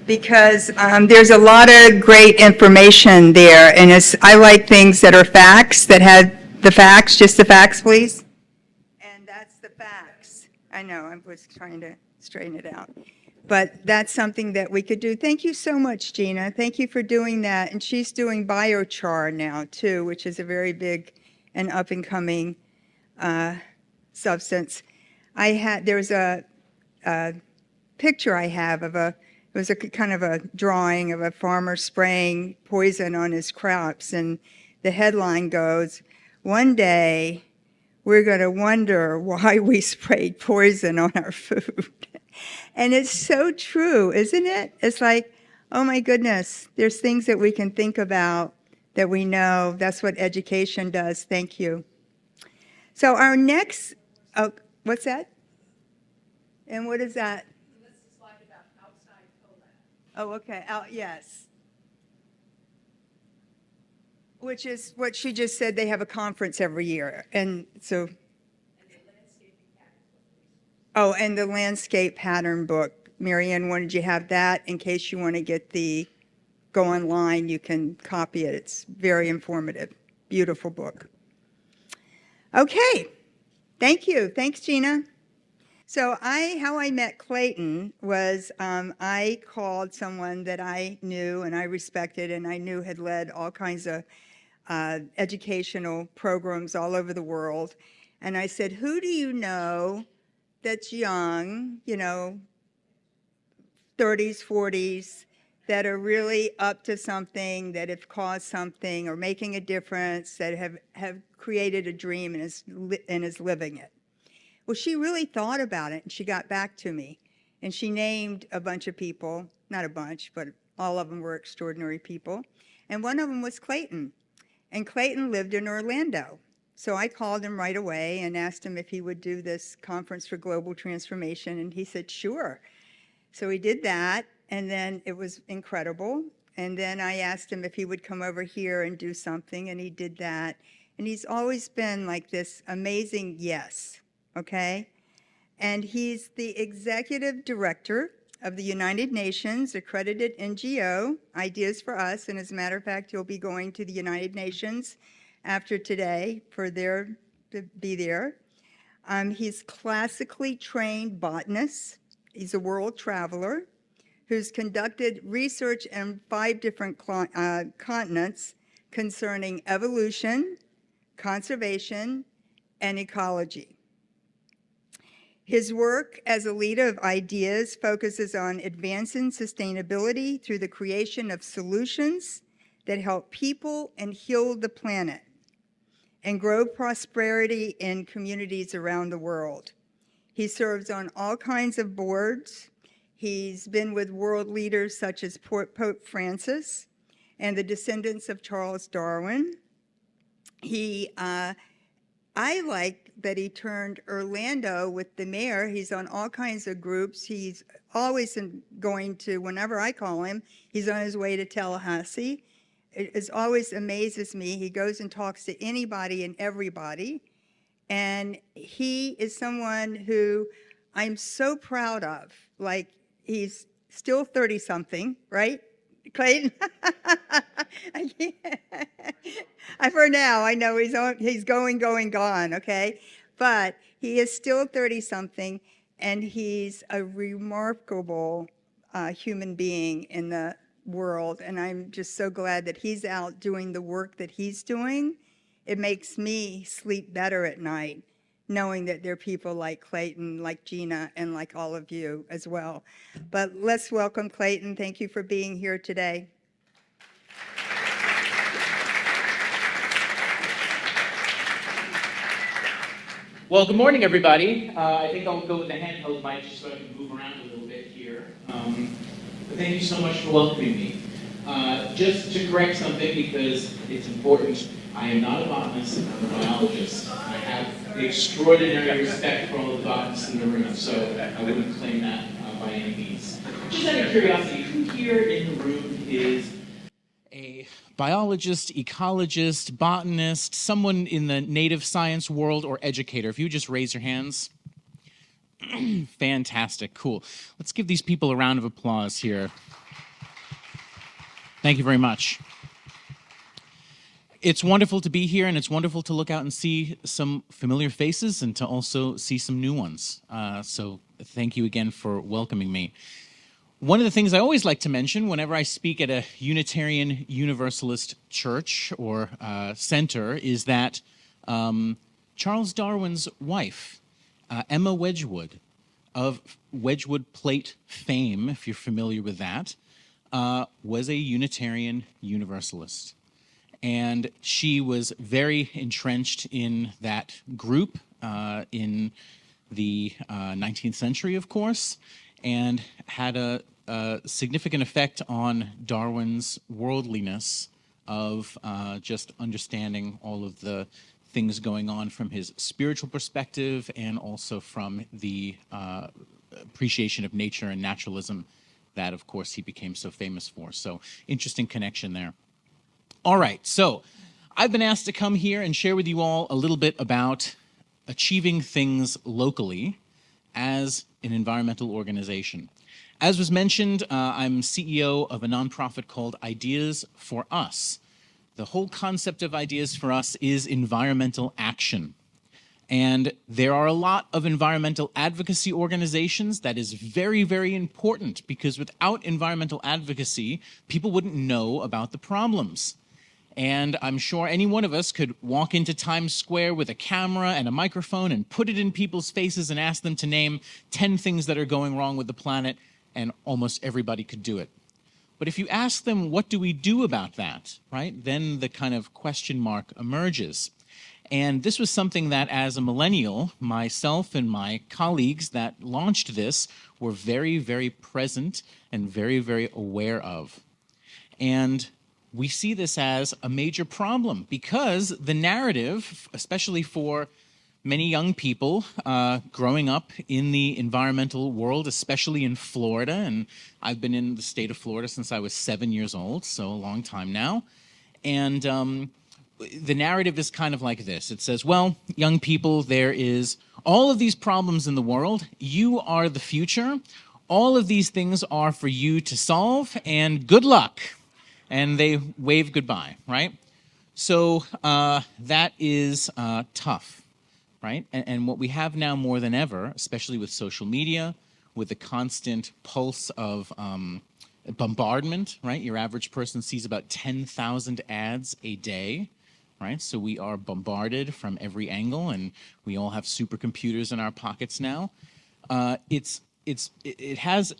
because there's a lot of great information there, and I like things that are facts, that have the facts, just the facts, please. And that's the facts. I know, I was trying to straighten it out. But that's something that we could do. Thank you so much, Gina. Thank you for doing that. And she's doing biochar now, too, which is a very big and up-and-coming substance. There's a picture I have of it was a kind of a drawing of a farmer spraying poison on his crops. And the headline goes, "One day, we're going to wonder why we sprayed poison on our food." And it's so true, isn't it? It's like, oh my goodness, there's things that we can think about that we know. That's what education does. Thank you. So our next, what's that? And what is that? This is like about outside collab. Oh, okay. Yes. Which is what she just said. They have a conference every year. And so... Oh, and the landscape pattern book. Marianne, wanted you have that in case you want to go online, you can copy it. It's very informative. Beautiful book. Okay, thank you. Thanks, Gina. So how I met Clayton was I called someone that I knew and I respected and I knew had led all kinds of educational programs all over the world. And I said, who do you know that's young, 30s, 40s, that are really up to something, that have caused something or making a difference, that have created a dream and is living it. Well, she really thought about it, and she got back to me. And she named a bunch of people, not a bunch, but all of them were extraordinary people. And one of them was Clayton. And Clayton lived in Orlando. So I called him right away and asked him if he would do this conference for global transformation, and he said, sure. So he did that, and then it was incredible. And then I asked him if he would come over here and do something, and he did that. And he's always been like this amazing yes, okay? And he's the executive director of the United Nations accredited NGO, Ideas for Us, and as a matter of fact, he'll be going to the United Nations after today to be there. He's classically trained botanist. He's a world traveler who's conducted research in 5 different continents concerning evolution, conservation, and ecology. His work as a leader of ideas focuses on advancing sustainability through the creation of solutions that help people and heal the planet and grow prosperity in communities around the world. He serves on all kinds of boards. He's been with world leaders such as Pope Francis and the descendants of Charles Darwin. I like that he turned Orlando with the mayor. He's on all kinds of groups. He's always going to, whenever I call him, he's on his way to Tallahassee. It always amazes me. He goes and talks to anybody and everybody. And he is someone who I'm so proud of. Like, he's still 30-something, right, Clayton? For now, I know he's going, gone, okay? But he is still 30-something, and he's a remarkable human being in the world, and I'm just so glad that he's out doing the work that he's doing. It makes me sleep better at night, knowing that there are people like Clayton, like Gina, and like all of you as well. But let's welcome Clayton. Thank you for being here today. Well, good morning, everybody. I think I'll go with the handheld mic just so I can move around a little bit here. But thank you so much for welcoming me. Just to correct something, because it's important, I am not a botanist, I'm a biologist. I have extraordinary respect for all the botanists in the room, so I wouldn't claim that by any means. Just out of curiosity, who here in the room is a biologist, ecologist, botanist, someone in the native science world, or educator? If you would just raise your hands. Fantastic, cool. Let's give these people a round of applause here. Thank you very much. It's wonderful to be here, and it's wonderful to look out and see some familiar faces and to also see some new ones. So thank you again for welcoming me. One of the things I always like to mention whenever I speak at a Unitarian Universalist church or center is that Charles Darwin's wife, Emma Wedgwood, of Wedgwood plate fame, if you're familiar with that, was a Unitarian Universalist. And she was very entrenched in that group in the 19th century, of course, and had a significant effect on Darwin's worldliness of just understanding all of the things going on from his spiritual perspective and also from the appreciation of nature and naturalism that, of course, he became so famous for. So interesting connection there. All right, so I've been asked to come here and share with you all a little bit about achieving things locally as an environmental organization. As was mentioned, I'm CEO of a nonprofit called Ideas for Us. The whole concept of Ideas for Us is environmental action. And there are a lot of environmental advocacy organizations. That is very, very important because without environmental advocacy, people wouldn't know about the problems. And I'm sure any one of us could walk into Times Square with a camera and a microphone and put it in people's faces and ask them to name 10 things that are going wrong with the planet, and almost everybody could do it. But if you ask them, what do we do about that, right? Then the kind of question mark emerges. And this was something that as a millennial, myself and my colleagues that launched this were very, very present and very, very aware of. And we see this as a major problem because the narrative, especially for many young people growing up in the environmental world, especially in Florida, and I've been in the state of Florida since I was 7 years old, so a long time now, and the narrative is kind of like this. It says, well, young people, there is all of these problems in the world. You are the future. All of these things are for you to solve, and good luck. And they wave goodbye, right? So that is tough, right? And what we have now more than ever, especially with social media, with the constant pulse of bombardment, right? Your average person sees about 10,000 ads a day, right? So we are bombarded from every angle, and we all have supercomputers in our pockets now. It has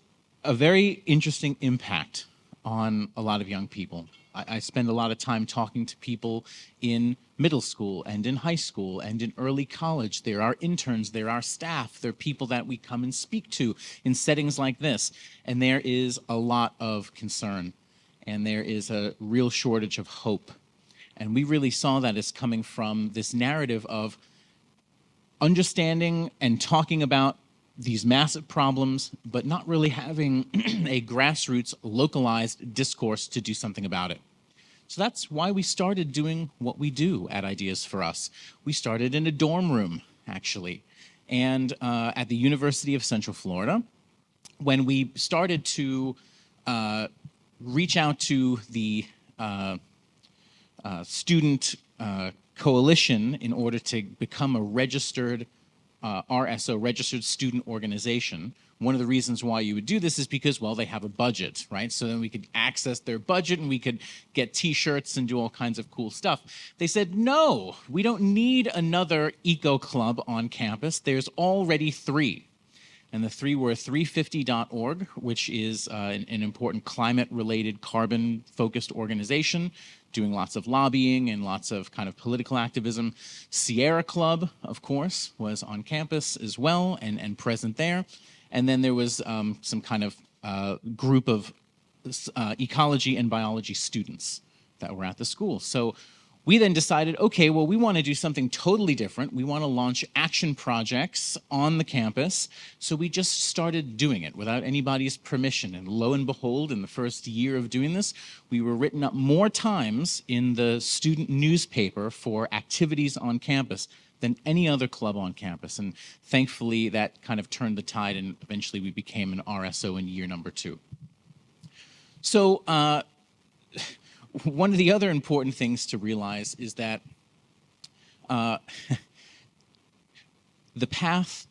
a very interesting impact on a lot of young people. I spend a lot of time talking to people in middle school and in high school and in early college. There are interns, there are staff, there are people that we come and speak to in settings like this. And there is a lot of concern, and there is a real shortage of hope. And we really saw that as coming from this narrative of understanding and talking about these massive problems, but not really having a grassroots, localized discourse to do something about it. So that's why we started doing what we do at Ideas for Us. We started in a dorm room, actually, and at the University of Central Florida. When we started to reach out to the student coalition in order to become a registered RSO, registered student organization. One of the reasons why you would do this is because, well, they have a budget, right? So then we could access their budget and we could get t-shirts and do all kinds of cool stuff. They said, no, we don't need another eco club on campus. There's already 3. And the 3 were 350.org, which is an important climate-related, carbon-focused organization, doing lots of lobbying and lots of kind of political activism. Sierra Club, of course, was on campus as well and present there. And then there was some kind of group of ecology and biology students that were at the school. So we then decided, okay, well, we want to do something totally different. We want to launch action projects on the campus. So we just started doing it without anybody's permission. And lo and behold, in the first year of doing this, we were written up more times in the student newspaper for activities on campus than any other club on campus. And thankfully, that kind of turned the tide, and eventually we became an RSO in year number 2. So one of the other important things to realize is that the path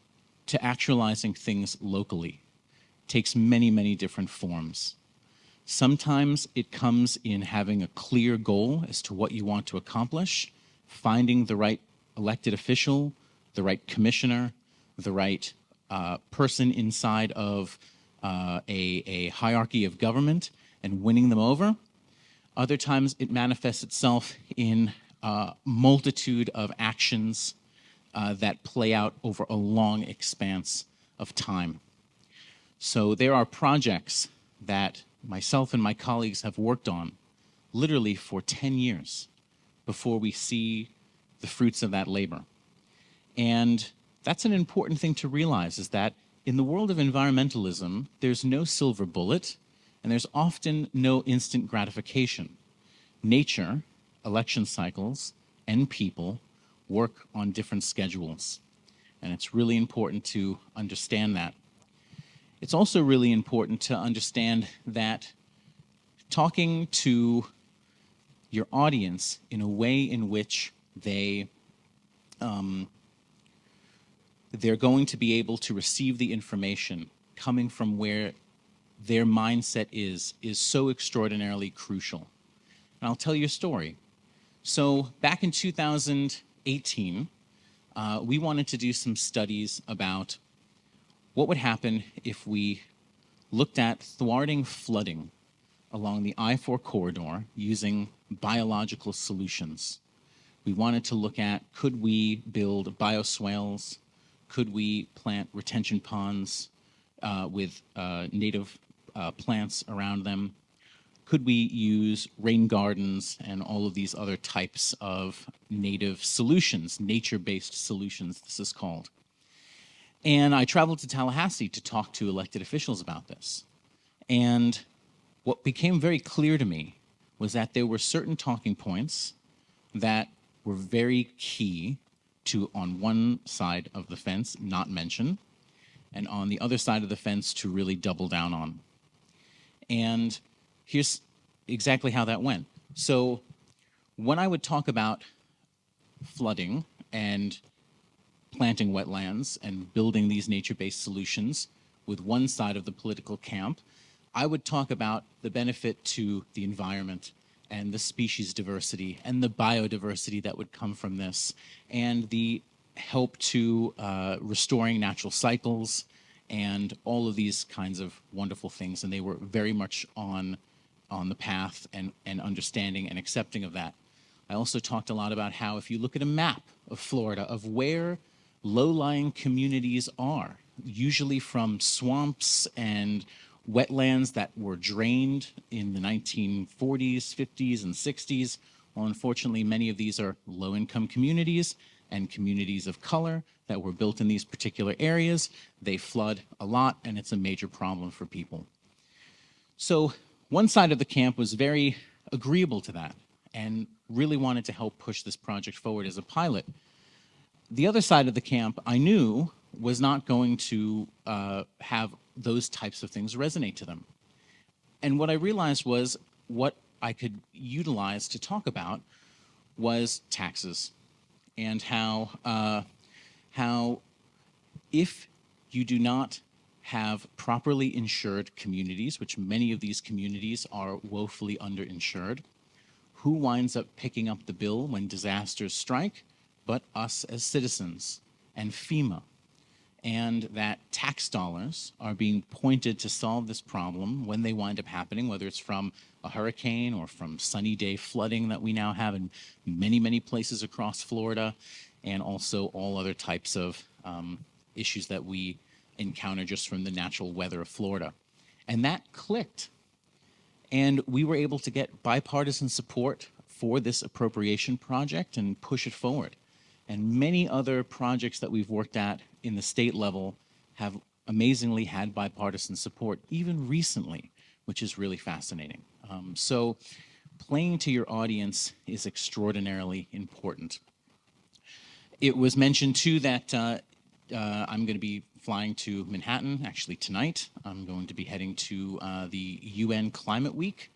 to actualizing things locally takes many, many different forms. Sometimes it comes in having a clear goal as to what you want to accomplish, finding the right elected official, the right commissioner, the right person inside of a hierarchy of government, and winning them over. Other times it manifests itself in a multitude of actions that play out over a long expanse of time. So there are projects that myself and my colleagues have worked on literally for 10 years before we see the fruits of that labor. And that's an important thing to realize, is that in the world of environmentalism, there's no silver bullet, and there's often no instant gratification. Nature, election cycles, and people work on different schedules. And it's really important to understand that. It's also really important to understand that talking to your audience in a way in which they're going to be able to receive the information coming from where their mindset is so extraordinarily crucial. And I'll tell you a story. So back in 2018, we wanted to do some studies about what would happen if we looked at thwarting flooding along the I-4 corridor using biological solutions. We wanted to look at, could we build bioswales? Could we plant retention ponds with native plants around them? Could we use rain gardens and all of these other types of native solutions, nature-based solutions, this is called. And I traveled to Tallahassee to talk to elected officials about this. And what became very clear to me was that there were certain talking points that were very key to, on one side of the fence, not mention, and on the other side of the fence to really double down on. And here's exactly how that went. So when I would talk about flooding and planting wetlands and building these nature-based solutions with one side of the political camp, I would talk about the benefit to the environment and the species diversity and the biodiversity that would come from this, and the help to restoring natural cycles and all of these kinds of wonderful things. And they were very much on the path and understanding and accepting of that. I also talked a lot about how if you look at a map of Florida, of where low-lying communities are, usually from swamps and wetlands that were drained in the 1940s, 50s, and 60s. Well, unfortunately, many of these are low-income communities and communities of color that were built in these particular areas. They flood a lot, and it's a major problem for people. So one side of the camp was very agreeable to that and really wanted to help push this project forward as a pilot. The other side of the camp, I knew, was not going to have those types of things resonate to them. And what I realized was what I could utilize to talk about was taxes, and how if you do not have properly insured communities, which many of these communities are woefully underinsured, who winds up picking up the bill when disasters strike but us as citizens and FEMA? And that tax dollars are being pointed to solve this problem when they wind up happening, whether it's from a hurricane or from sunny day flooding that we now have in many, many places across Florida, and also all other types of issues that we encounter just from the natural weather of Florida. And that clicked. And we were able to get bipartisan support for this appropriation project and push it forward. And many other projects that we've worked at in the state level have amazingly had bipartisan support, even recently, which is really fascinating. So playing to your audience is extraordinarily important. It was mentioned, too, that I'm going to be flying to Manhattan, actually tonight. I'm going to be heading to the UN Climate Week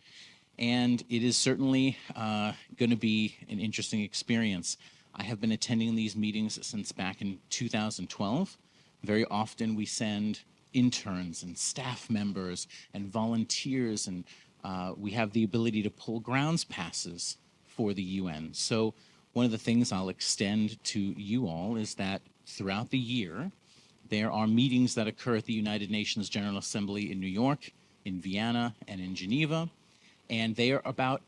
and it is certainly going to be an interesting experience. I have been attending these meetings since back in 2012. Very often we send interns and staff members and volunteers, and we have the ability to pull grounds passes for the UN. So one of the things I'll extend to you all is that throughout the year, there are meetings that occur at the United Nations General Assembly in New York, in Vienna, and in Geneva, and they are about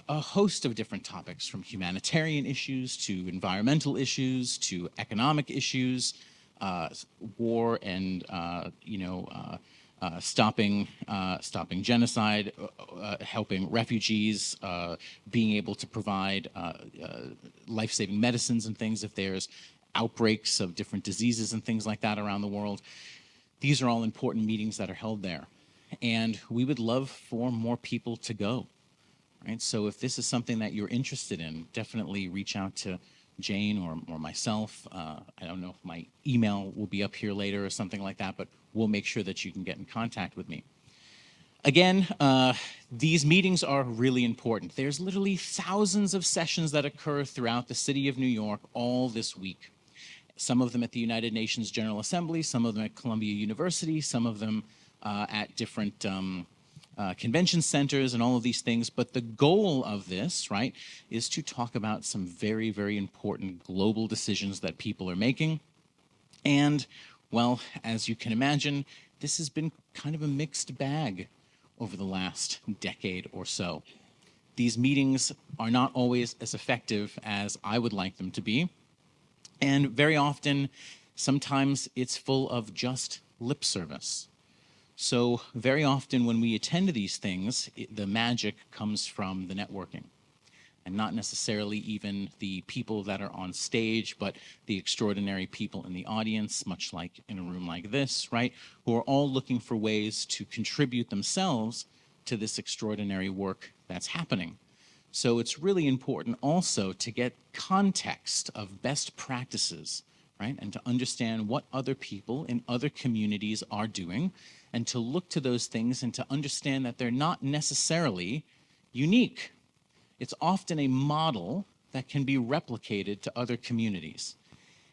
a host of different topics, from humanitarian issues to environmental issues to economic issues, war and stopping genocide, helping refugees, being able to provide life-saving medicines and things if there's outbreaks of different diseases and things like that around the world. These are all important meetings that are held there, and we would love for more people to go. Right? So if this is something that you're interested in, definitely reach out to Jane or myself. I don't know if my email will be up here later or something like that, but we'll make sure that you can get in contact with me. Again, these meetings are really important. There's literally thousands of sessions that occur throughout the city of New York all this week. Some of them at the United Nations General Assembly, some of them at Columbia University, some of them at different convention centers and all of these things. But the goal of this, right, is to talk about some very, very important global decisions that people are making. And, well, as you can imagine, this has been kind of a mixed bag over the last decade or so. These meetings are not always as effective as I would like them to be. And very often, sometimes it's full of just lip service. So very often when we attend to these things, the magic comes from the networking, and not necessarily even the people that are on stage, but the extraordinary people in the audience, much like in a room like this, right, who are all looking for ways to contribute themselves to this extraordinary work that's happening. So it's really important also to get context of best practices, right, and to understand what other people in other communities are doing, and to look to those things and to understand that they're not necessarily unique. It's often a model that can be replicated to other communities.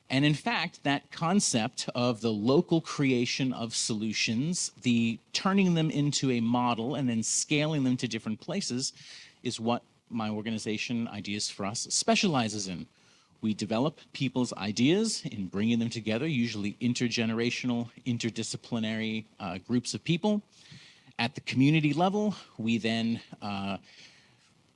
And in fact, that concept of the local creation of solutions, the turning them into a model and then scaling them to different places, is what my organization, Ideas for Us, specializes in. We develop people's ideas in bringing them together, usually intergenerational, interdisciplinary groups of people. At the community level, we then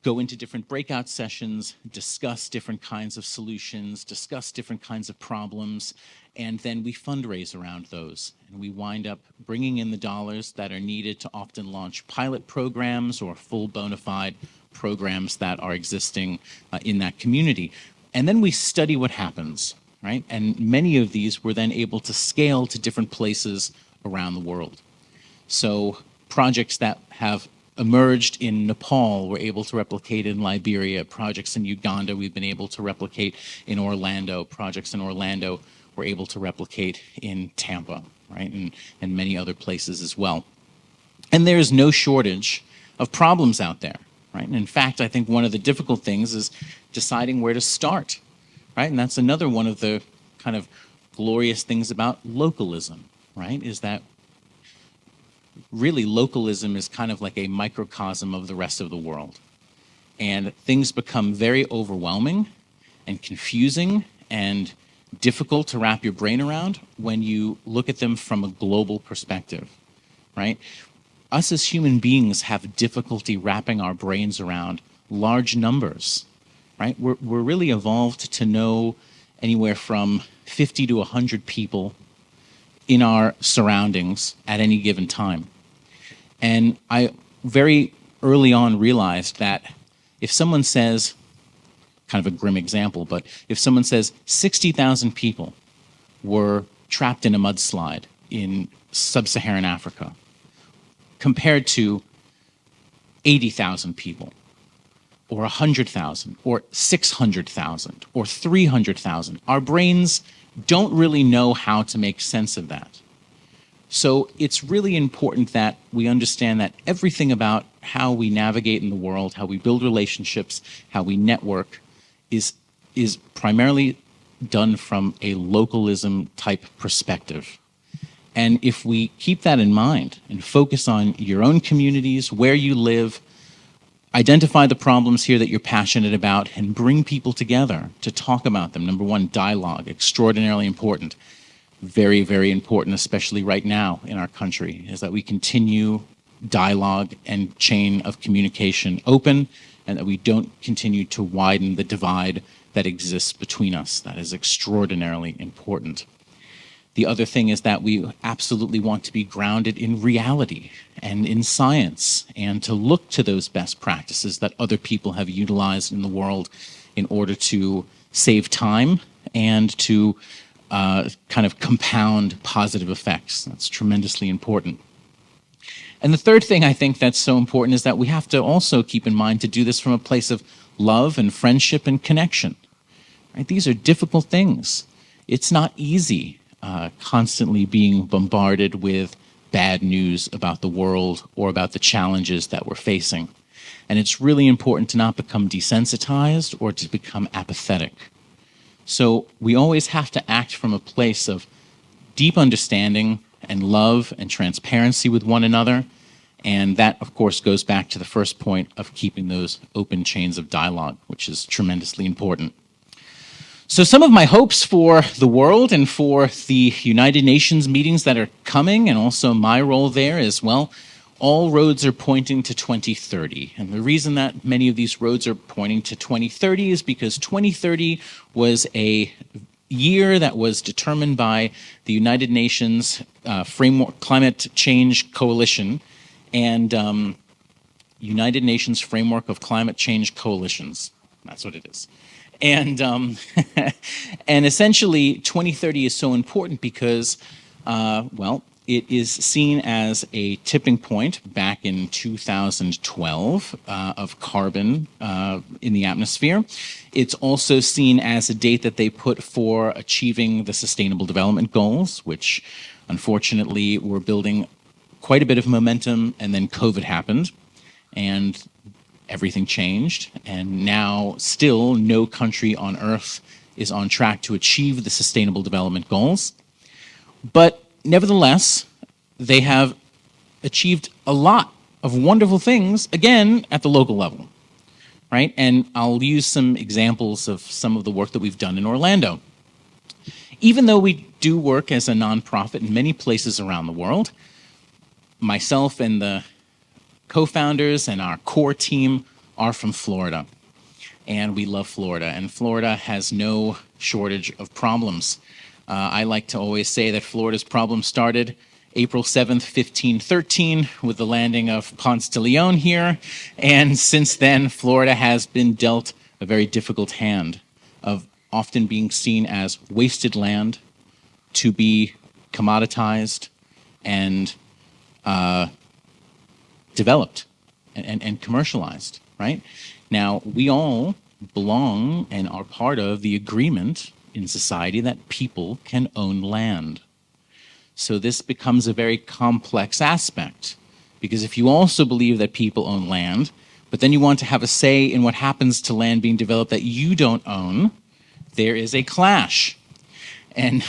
go into different breakout sessions, discuss different kinds of solutions, discuss different kinds of problems, and then we fundraise around those. And we wind up bringing in the dollars that are needed to often launch pilot programs or full bona fide programs that are existing in that community. And then we study what happens, right? And many of these we're then able to scale to different places around the world. So projects that have emerged in Nepal we're able to replicate in Liberia. Projects in Uganda we've been able to replicate in Orlando. Projects in Orlando we're able to replicate in Tampa, right? And many other places as well. And there is no shortage of problems out there, right? And in fact, I think one of the difficult things is deciding where to start, right? And that's another one of the kind of glorious things about localism, right? Is that really localism is kind of like a microcosm of the rest of the world. And things become very overwhelming and confusing and difficult to wrap your brain around when you look at them from a global perspective, right? Us as human beings have difficulty wrapping our brains around large numbers, right? We're really evolved to know anywhere from 50 to 100 people in our surroundings at any given time. And I very early on realized that if someone says, kind of a grim example, but if someone says 60,000 people were trapped in a mudslide in sub-Saharan Africa, compared to 80,000 people, or 100,000, or 600,000, or 300,000. Our brains don't really know how to make sense of that. So it's really important that we understand that everything about how we navigate in the world, how we build relationships, how we network, is primarily done from a localism type perspective. And if we keep that in mind and focus on your own communities, where you live, identify the problems here that you're passionate about, and bring people together to talk about them. Number one, dialogue, extraordinarily important. Very, very important, especially right now in our country, is that we continue dialogue and chain of communication open, and that we don't continue to widen the divide that exists between us. That is extraordinarily important. The other thing is that we absolutely want to be grounded in reality and in science, and to look to those best practices that other people have utilized in the world in order to save time and to kind of compound positive effects. That's tremendously important. And the third thing I think that's so important is that we have to also keep in mind to do this from a place of love and friendship and connection. Right? These are difficult things. It's not easy constantly being bombarded with bad news about the world or about the challenges that we're facing. And it's really important to not become desensitized or to become apathetic. So we always have to act from a place of deep understanding and love and transparency with one another. And that, of course, goes back to the first point of keeping those open chains of dialogue, which is tremendously important. So some of my hopes for the world and for the United Nations meetings that are coming, and also my role there is, well, all roads are pointing to 2030. And the reason that many of these roads are pointing to 2030 is because 2030 was a year that was determined by the United Nations Framework Climate Change Coalition and United Nations Framework of Climate Change Coalitions. That's what it is. And and essentially, 2030 is so important because, well, it is seen as a tipping point back in 2012 of carbon in the atmosphere. It's also seen as a date that they put for achieving the Sustainable Development Goals, which unfortunately were building quite a bit of momentum, and then COVID happened, and everything changed, and now still no country on Earth is on track to achieve the Sustainable Development Goals. But nevertheless, they have achieved a lot of wonderful things, again, at the local level, right? And I'll use some examples of some of the work that we've done in Orlando. Even though we do work as a nonprofit in many places around the world, myself and the co-founders and our core team are from Florida, and we love Florida, and Florida has no shortage of problems. I like to always say that Florida's problem started April 7th, 1513, with the landing of Ponce de Leon here, and since then, Florida has been dealt a very difficult hand of often being seen as wasted land, to be commoditized and developed and commercialized, right? Now, we all belong and are part of the agreement in society that people can own land. So this becomes a very complex aspect, because if you also believe that people own land, but then you want to have a say in what happens to land being developed that you don't own, there is a clash. And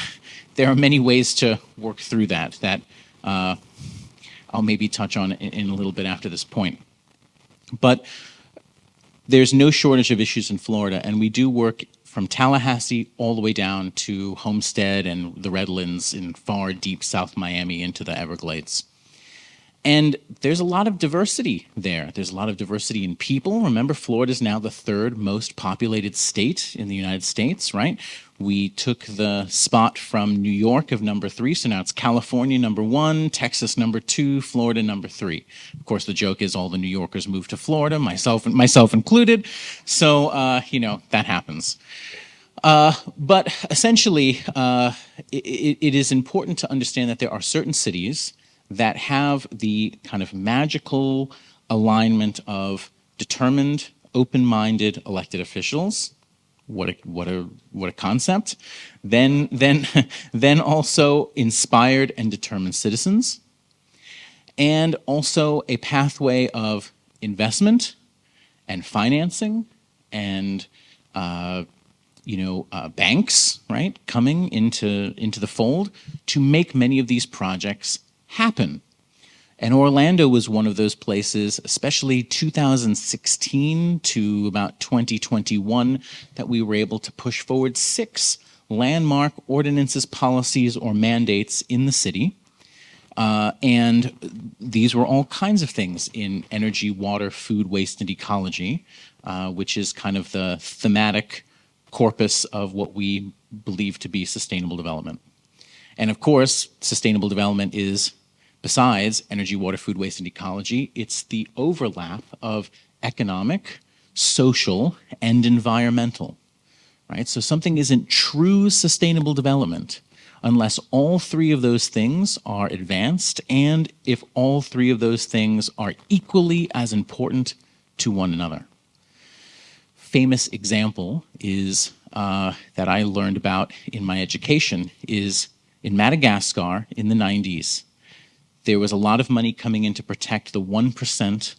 there are many ways to work through that I'll maybe touch on in a little bit after this point. But there's no shortage of issues in Florida, and we do work from Tallahassee all the way down to Homestead and the Redlands in far deep South Miami into the Everglades. And there's a lot of diversity there. There's a lot of diversity in people. Remember, Florida is now the third most populated state in the United States, right? We took the spot from New York of number 3, so now it's California number 1, Texas number 2, Florida number 3. Of course, the joke is all the New Yorkers moved to Florida, myself included. So, that happens. But essentially, it is important to understand that there are certain cities that have the kind of magical alignment of determined, open-minded elected officials. What a concept. Then also inspired and determined citizens, and also a pathway of investment and financing and banks, right, coming into the fold to make many of these projects happen. And Orlando was one of those places, especially 2016 to about 2021, that we were able to push forward 6 landmark ordinances, policies, or mandates in the city. And these were all kinds of things in energy, water, food, waste, and ecology, which is kind of the thematic corpus of what we believe to be sustainable development. And of course, sustainable development is, besides energy, water, food, waste, and ecology, it's the overlap of economic, social, and environmental, right? So something isn't true sustainable development unless all 3 of those things are advanced and if all 3 of those things are equally as important to one another. Famous example is that I learned about in my education is in Madagascar in the 90s. There was a lot of money coming in to protect the 1%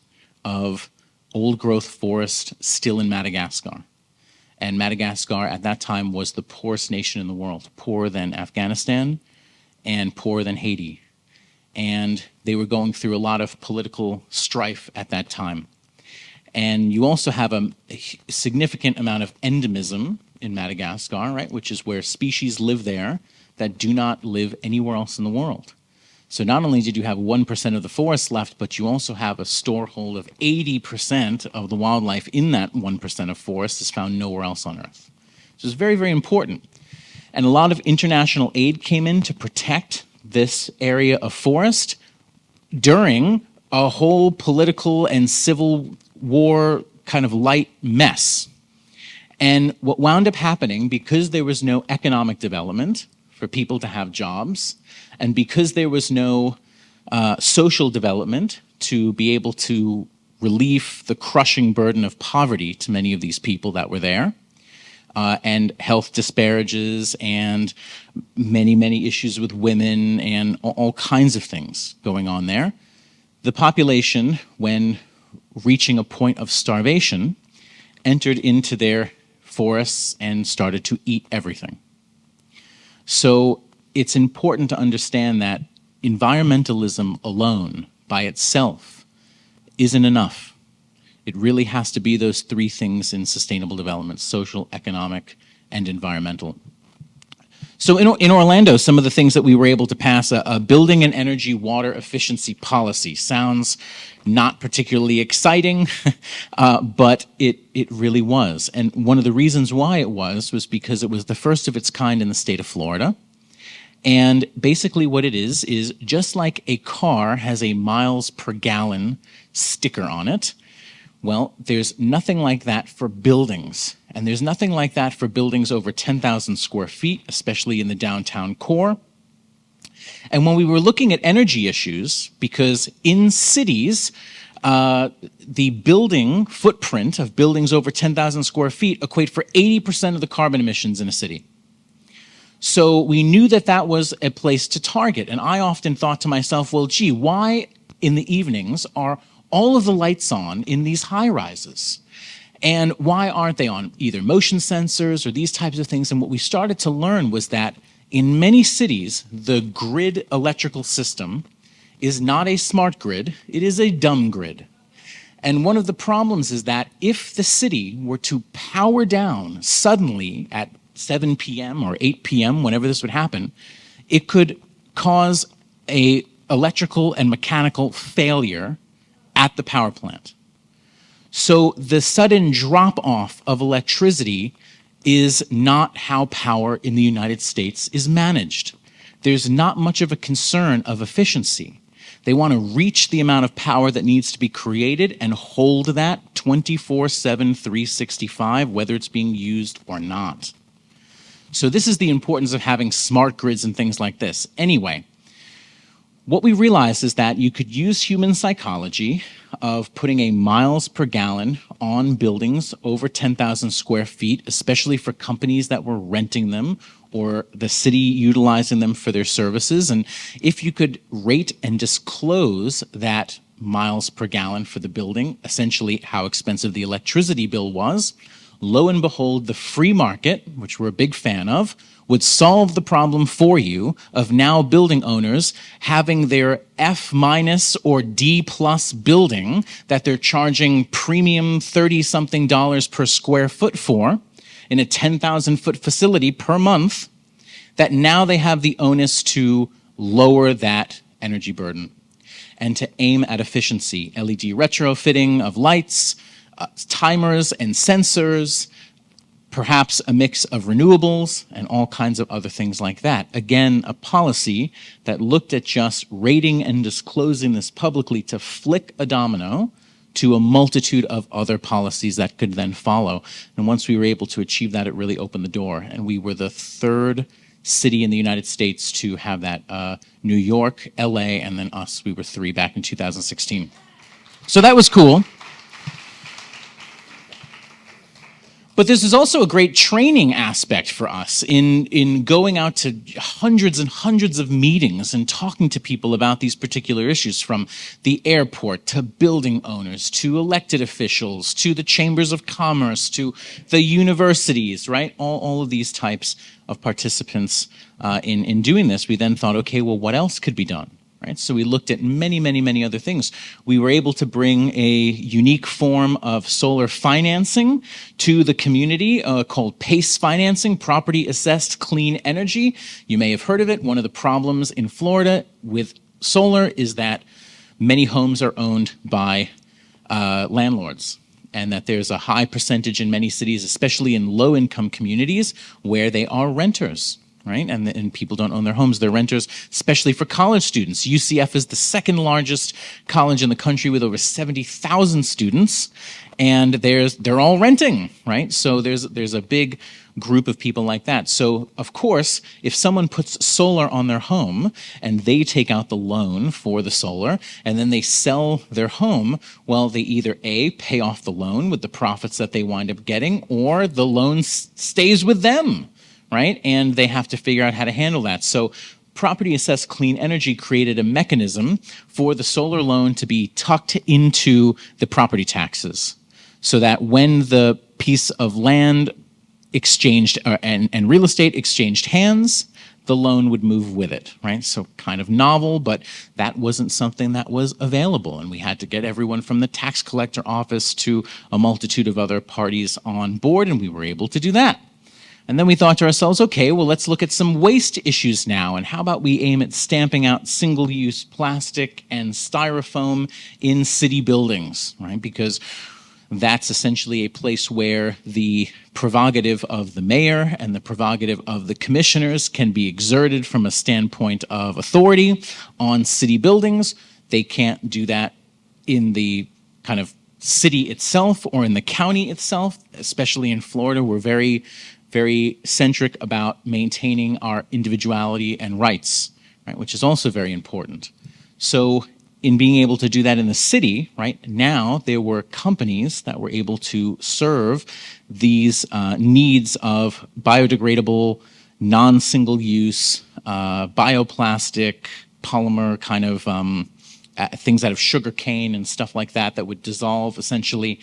of old-growth forest still in Madagascar. And Madagascar at that time was the poorest nation in the world, poorer than Afghanistan and poorer than Haiti. And they were going through a lot of political strife at that time. And you also have a significant amount of endemism in Madagascar, right, which is where species live there that do not live anywhere else in the world. So not only did you have 1% of the forest left, but you also have a storehold of 80% of the wildlife in that 1% of forest is found nowhere else on Earth. So it's very, very important. And a lot of international aid came in to protect this area of forest during a whole political and civil war kind of light mess. And what wound up happening, because there was no economic development for people to have jobs, and because there was no social development to be able to relieve the crushing burden of poverty to many of these people that were there, and health disparages and many, many issues with women and all kinds of things going on there, the population, when reaching a point of starvation, entered into their forests and started to eat everything. So it's important to understand that environmentalism alone by itself isn't enough. It really has to be those 3 things in sustainable development: social, economic, and environmental. So in Orlando, some of the things that we were able to pass, a building and energy water efficiency policy. Sounds not particularly exciting, but it really was. And one of the reasons why it was because it was the first of its kind in the state of Florida. And basically what it is just like a car has a miles per gallon sticker on it, well, there's nothing like that for buildings. And there's nothing like that for buildings over 10,000 square feet, especially in the downtown core. And when we were looking at energy issues, because in cities, the building footprint of buildings over 10,000 square feet equate for 80% of the carbon emissions in a city. So we knew that that was a place to target. And I often thought to myself, well, gee, why in the evenings are all of the lights on in these high-rises? And why aren't they on either motion sensors or these types of things? And what we started to learn was that in many cities, the grid electrical system is not a smart grid, it is a dumb grid. And one of the problems is that if the city were to power down suddenly at 7 p.m. or 8 p.m., whenever this would happen, it could cause a electrical and mechanical failure at the power plant. So the sudden drop-off of electricity is not how power in the United States is managed. There's not much of a concern of efficiency. They want to reach the amount of power that needs to be created and hold that 24/7, 365, whether it's being used or not. So this is the importance of having smart grids and things like this. Anyway, what we realized is that you could use human psychology of putting a miles per gallon on buildings over 10,000 square feet, especially for companies that were renting them or the city utilizing them for their services. And if you could rate and disclose that miles per gallon for the building, essentially how expensive the electricity bill was. Lo and behold, the free market, which we're a big fan of, would solve the problem for you of now building owners having their F- or D+ building that they're charging premium $30-something per square foot for in a 10,000-foot facility per month, that now they have the onus to lower that energy burden and to aim at efficiency, LED retrofitting of lights, timers and sensors, perhaps a mix of renewables and all kinds of other things like that. Again, a policy that looked at just rating and disclosing this publicly to flick a domino to a multitude of other policies that could then follow. And once we were able to achieve that, it really opened the door. And we were the third city in the United States to have that. New York, LA, and then us. We were 3 back in 2016. So that was cool. But this is also a great training aspect for us in going out to hundreds and hundreds of meetings and talking to people about these particular issues, from the airport to building owners to elected officials to the chambers of commerce to the universities, right? All of these types of participants in doing this. We then thought, okay, well, what else could be done? Right? So we looked at many, many, many other things. We were able to bring a unique form of solar financing to the community called PACE financing, Property Assessed Clean Energy. You may have heard of it. One of the problems in Florida with solar is that many homes are owned by landlords, and that there's a high percentage in many cities, especially in low-income communities, where they are renters. Right? And people don't own their homes, they're renters, especially for college students. UCF is the second largest college in the country with over 70,000 students, and they're all renting, right? So there's a big group of people like that. So, of course, if someone puts solar on their home and they take out the loan for the solar and then they sell their home, well, they either A, pay off the loan with the profits that they wind up getting, or the loan stays with them. Right? And they have to figure out how to handle that. So Property Assessed Clean Energy created a mechanism for the solar loan to be tucked into the property taxes, so that when the piece of land exchanged and real estate exchanged hands, the loan would move with it, right? So kind of novel, but that wasn't something that was available. And we had to get everyone from the tax collector office to a multitude of other parties on board, and we were able to do that. And then we thought to ourselves, okay, well, let's look at some waste issues now. And how about we aim at stamping out single-use plastic and styrofoam in city buildings, right? Because that's essentially a place where the prerogative of the mayor and the prerogative of the commissioners can be exerted from a standpoint of authority on city buildings. They can't do that in the kind of city itself or in the county itself, especially in Florida. We're very centric about maintaining our individuality and rights, right, which is also very important. So in being able to do that in the city, right, now there were companies that were able to serve these needs of biodegradable, non-single-use, bioplastic, polymer kind of things out of sugar cane and stuff like that that would dissolve essentially,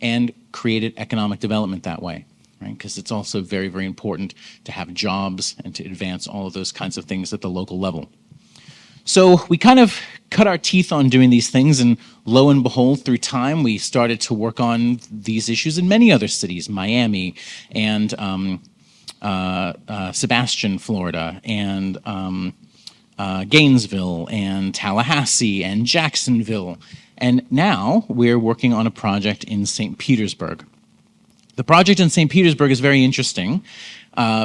and created economic development that way. Right? Because it's also very, very important to have jobs and to advance all of those kinds of things at the local level. So we kind of cut our teeth on doing these things, and lo and behold, through time, we started to work on these issues in many other cities, Miami and Sebastian, Florida, and Gainesville, and Tallahassee, and Jacksonville. And now we're working on a project in St. Petersburg. The project in St. Petersburg is very interesting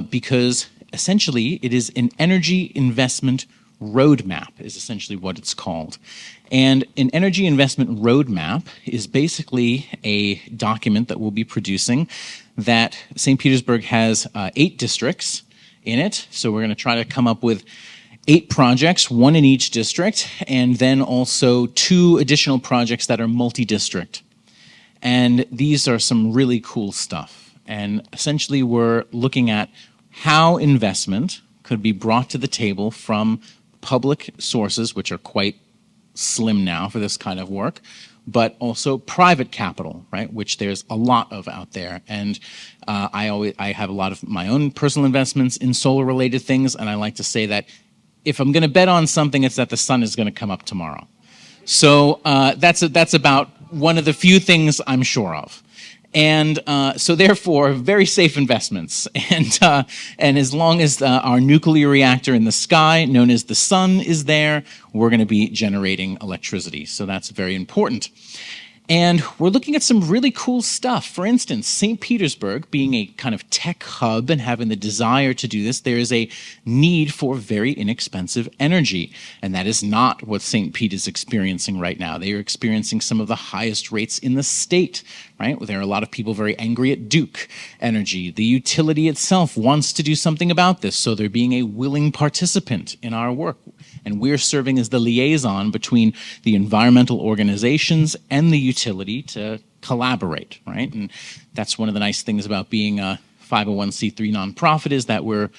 because essentially it is an energy investment roadmap is essentially what it's called. And an energy investment roadmap is basically a document that we'll be producing that St. Petersburg has 8 districts in it. So we're going to try to come up with 8 projects, 1 in each district, and then also 2 additional projects that are multi-district. And these are some really cool stuff. And essentially we're looking at how investment could be brought to the table from public sources, which are quite slim now for this kind of work, but also private capital, right, which there's a lot of out there. And I have a lot of my own personal investments in solar-related things, and I like to say that if I'm going to bet on something, it's that the sun is going to come up tomorrow. So that's about one of the few things I'm sure of. And so therefore, very safe investments. And as long as our nuclear reactor in the sky, known as the sun, is there, we're going to be generating electricity. So that's very important. And we're looking at some really cool stuff. For instance, St. Petersburg being a kind of tech hub and having the desire to do this, there is a need for very inexpensive energy. And that is not what St. Pete is experiencing right now. They are experiencing some of the highest rates in the state, right? There are a lot of people very angry at Duke Energy. The utility itself wants to do something about this, so they're being a willing participant in our work. And we're serving as the liaison between the environmental organizations and the utility to collaborate, right? And that's one of the nice things about being a 501c3 nonprofit, is that we're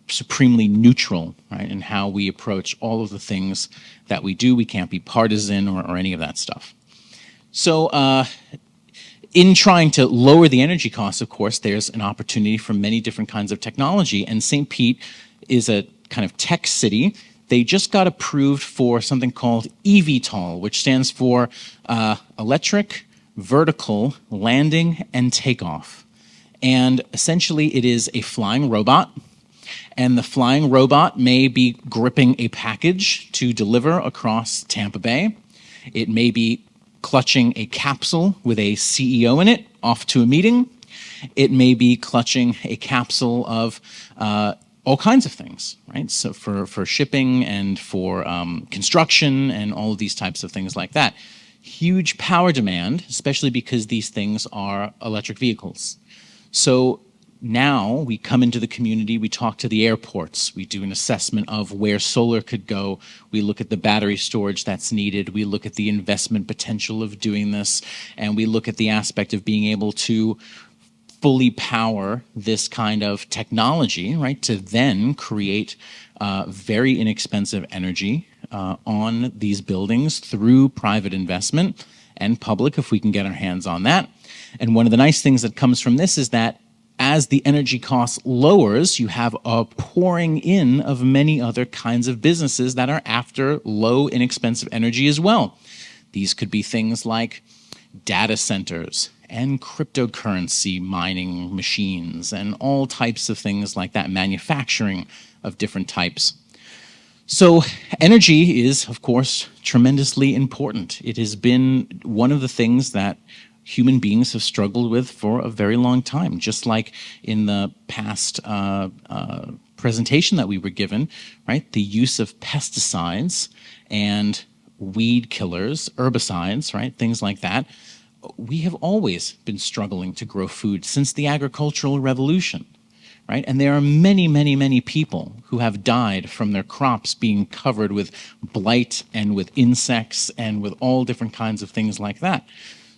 supremely neutral, right, in how we approach all of the things that we do. We can't be partisan or any of that stuff. So in trying to lower the energy costs, of course, there's an opportunity for many different kinds of technology. And St. Pete is a kind of tech city. They just got approved for something called eVTOL, which stands for Electric Vertical Landing and Takeoff. And essentially it is a flying robot, and the flying robot may be gripping a package to deliver across Tampa Bay. It may be clutching a capsule with a CEO in it off to a meeting. It may be clutching a capsule of all kinds of things, right? So for shipping and for construction and all of these types of things like that. Huge power demand, especially because these things are electric vehicles. So now we come into the community, we talk to the airports, we do an assessment of where solar could go, we look at the battery storage that's needed, we look at the investment potential of doing this, and we look at the aspect of being able to fully power this kind of technology, right, to then create very inexpensive energy on these buildings through private investment and public, if we can get our hands on that. And one of the nice things that comes from this is that as the energy cost lowers, you have a pouring in of many other kinds of businesses that are after low, inexpensive energy as well. These could be things like data centers and cryptocurrency mining machines and all types of things like that, manufacturing of different types. So energy is, of course, tremendously important. It has been one of the things that human beings have struggled with for a very long time, just like in the past presentation that we were given, right? The use of pesticides and weed killers, herbicides, right? Things like that. We have always been struggling to grow food since the agricultural revolution, right? And there are many, many, many people who have died from their crops being covered with blight and with insects and with all different kinds of things like that.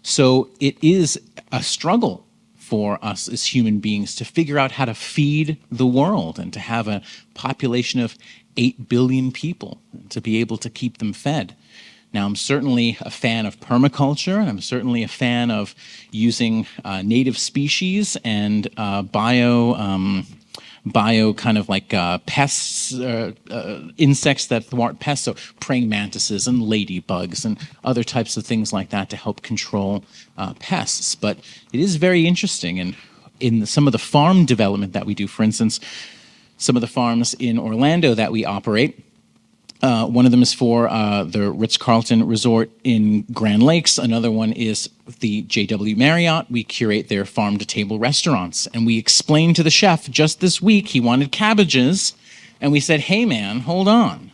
So it is a struggle for us as human beings to figure out how to feed the world and to have a population of 8 billion people, to be able to keep them fed. Now, I'm certainly a fan of permaculture, and I'm certainly a fan of using native species and bio kind of like pests, insects that thwart pests, so praying mantises and ladybugs and other types of things like that to help control pests. But it is very interesting, and in some of the farm development that we do, for instance, some of the farms in Orlando that we operate, one of them is for the Ritz-Carlton Resort in Grand Lakes. Another one is the JW Marriott. We curate their farm-to-table restaurants. And we explained to the chef just this week he wanted cabbages. And we said, hey, man, hold on.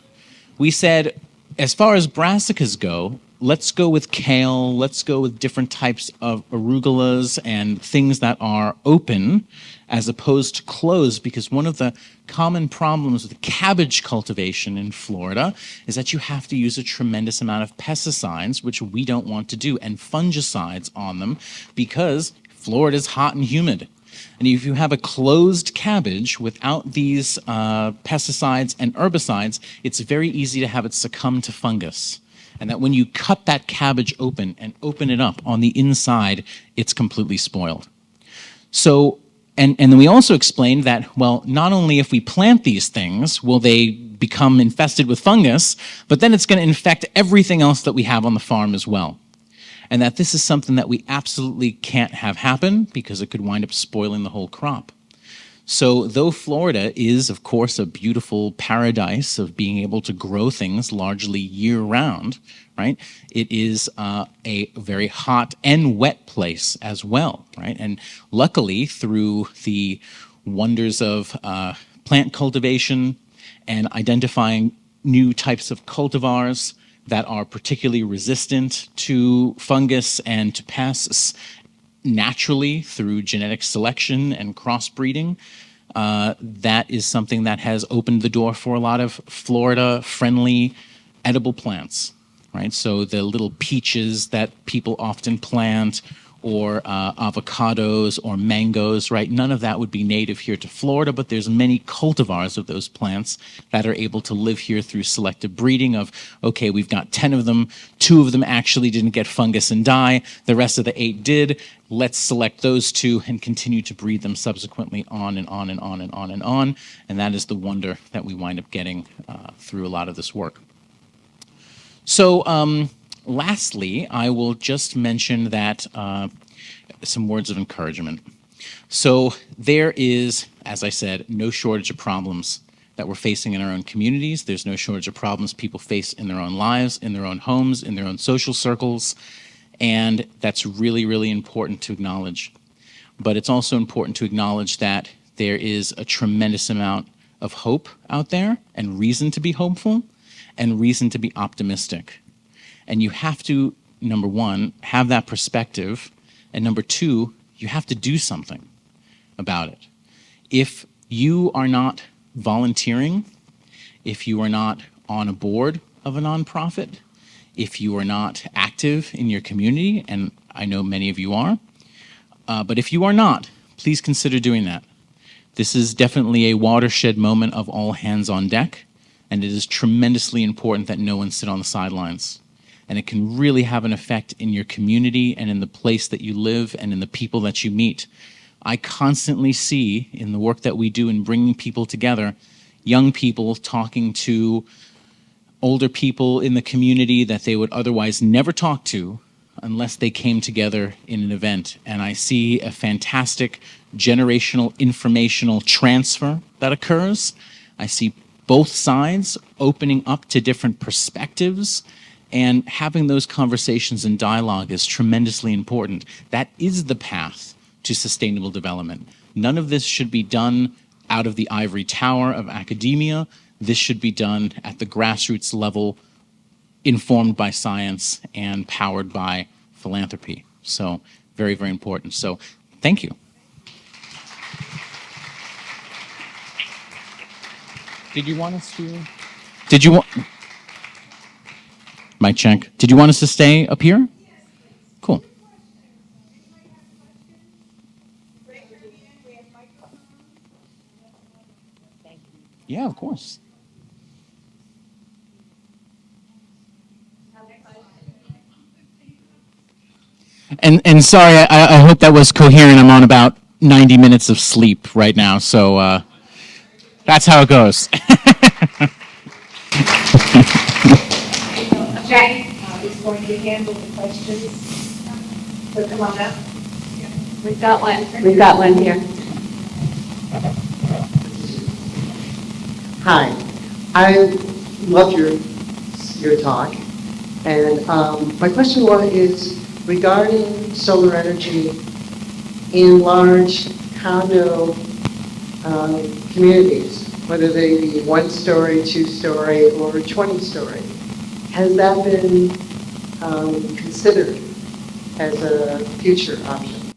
We said, as far as brassicas go, let's go with kale. Let's go with different types of arugulas and things that are open as opposed to closed, because one of the common problems with cabbage cultivation in Florida is that you have to use a tremendous amount of pesticides, which we don't want to do, and fungicides on them because Florida is hot and humid. And if you have a closed cabbage without these pesticides and herbicides, it's very easy to have it succumb to fungus. And that when you cut that cabbage open and open it up on the inside, it's completely spoiled. So, and then we also explained that, well, not only if we plant these things will they become infested with fungus, but then it's going to infect everything else that we have on the farm as well. And that this is something that we absolutely can't have happen because it could wind up spoiling the whole crop. So though Florida is, of course, a beautiful paradise of being able to grow things largely year-round, right, it is a very hot and wet place as well, right? And luckily, through the wonders of plant cultivation and identifying new types of cultivars that are particularly resistant to fungus and to pests, naturally through genetic selection and crossbreeding, that is something that has opened the door for a lot of Florida-friendly edible plants, right? So the little peaches that people often plant, or avocados or mangoes, right? None of that would be native here to Florida, but there's many cultivars of those plants that are able to live here through selective breeding of, okay, we've got 10 of them, 2 of them actually didn't get fungus and die, the rest of the 8 did, let's select those 2 and continue to breed them subsequently on and on and on and on and on, and that is the wonder that we wind up getting through a lot of this work. So, lastly, I will just mention that some words of encouragement. So there is, as I said, no shortage of problems that we're facing in our own communities. There's no shortage of problems people face in their own lives, in their own homes, in their own social circles, and that's really, really important to acknowledge. But it's also important to acknowledge that there is a tremendous amount of hope out there and reason to be hopeful and reason to be optimistic. And you have to, number one, have that perspective, and number two, you have to do something about it. If you are not volunteering, if you are not on a board of a nonprofit, if you are not active in your community, and I know many of you are, but if you are not, please consider doing that. This is definitely a watershed moment of all hands on deck, and it is tremendously important that no one sit on the sidelines. And it can really have an effect in your community and in the place that you live and in the people that you meet. I constantly see in the work that we do in bringing people together, young people talking to older people in the community that they would otherwise never talk to unless they came together in an event. And I see a fantastic generational informational transfer that occurs. I see both sides opening up to different perspectives, and having those conversations and dialogue is tremendously important. That is the path to sustainable development. None of this should be done out of the ivory tower of academia. This should be done at the grassroots level, informed by science and powered by philanthropy. So very, very important. So thank you. Did you want us to? Did you want? Mic check. Did you want us to stay up here? Cool. Yeah, of course. And sorry, I hope that was coherent. I'm on about 90 minutes of sleep right now, so that's how it goes. Jack is going to handle the questions. So come on up. We've got one. We've got one here. Hi, I loved your talk, and my question is regarding solar energy in large condo communities, whether they be 1-story, 2-story, or 20-story. Has that been considered as a future option?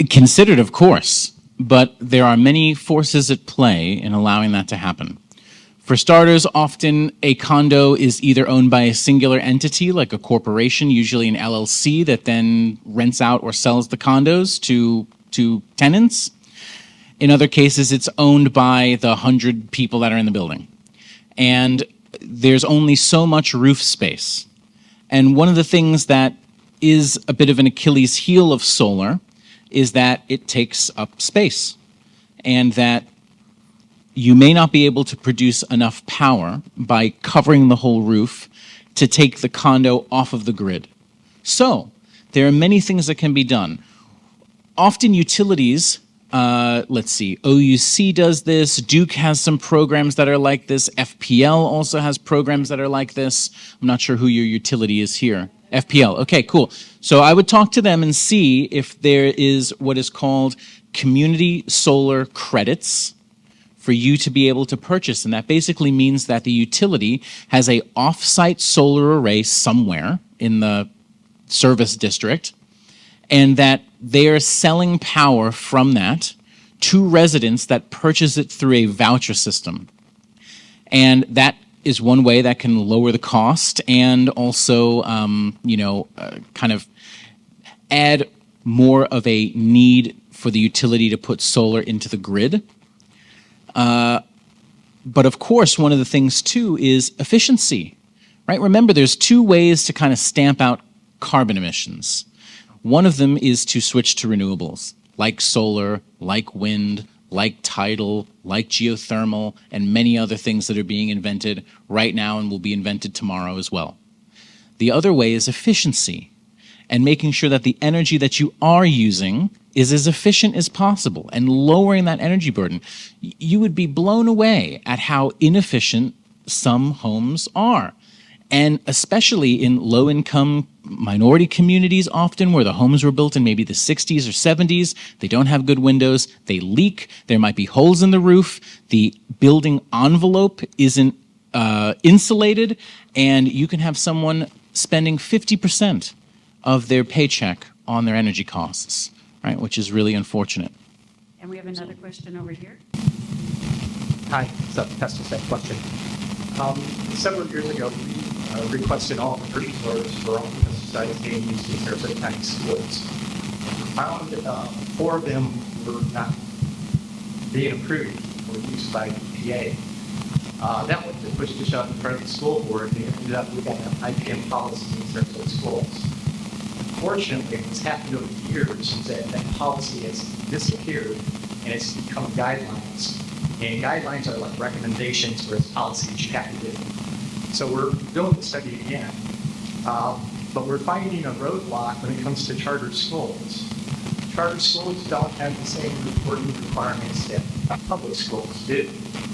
Considered, of course, but there are many forces at play in allowing that to happen. For starters, often a condo is either owned by a singular entity, like a corporation, usually an LLC, that then rents out or sells the condos to tenants. In other cases, it's owned by the 100 people that are in the building. And there's only so much roof space And one of the things that is a bit of an Achilles heel of solar is that it takes up space, and that you may not be able to produce enough power by covering the whole roof to take the condo off of the grid. So there are many things that can be done. Often utilities, let's see, OUC does this, Duke has some programs that are like this, FPL also has programs that are like this. I'm not sure who your utility is here. FPL, okay, cool. So I would talk to them and see if there is what is called community solar credits for you to be able to purchase. And that basically means that the utility has a off-site solar array somewhere in the service district, and that they are selling power from that to residents that purchase it through a voucher system. And that is one way that can lower the cost and also, kind of add more of a need for the utility to put solar into the grid. But of course, one of the things too is efficiency, right? Remember, there's two ways to kind of stamp out carbon emissions. One of them is to switch to renewables, like solar, like wind, like tidal, like geothermal, and many other things that are being invented right now and will be invented tomorrow as well. The other way is efficiency, and making sure that the energy that you are using is as efficient as possible and lowering that energy burden. You would be blown away at how inefficient some homes are. And especially in low-income minority communities often, where the homes were built in maybe the 60s or 70s, they don't have good windows, they leak, there might be holes in the roof, the building envelope isn't insulated, and you can have someone spending 50% of their paycheck on their energy costs, right, which is really unfortunate. And we have another question over here. Hi, it's a pesticide question. Several years ago, we requested all the purchase orders for all the pesticides being used in Sarasota County schools. Found 4 of them were not being approved for use by EPA. That went to push to shove in front of the school board, and ended up with an IPM policy in Sarasota schools. Unfortunately, what's happened over the years is that policy has disappeared and it's become guidelines. And guidelines are like recommendations, whereas policies you have to do. So we're doing the study again, but we're finding a roadblock when it comes to charter schools. Charter schools don't have the same reporting requirements that public schools do,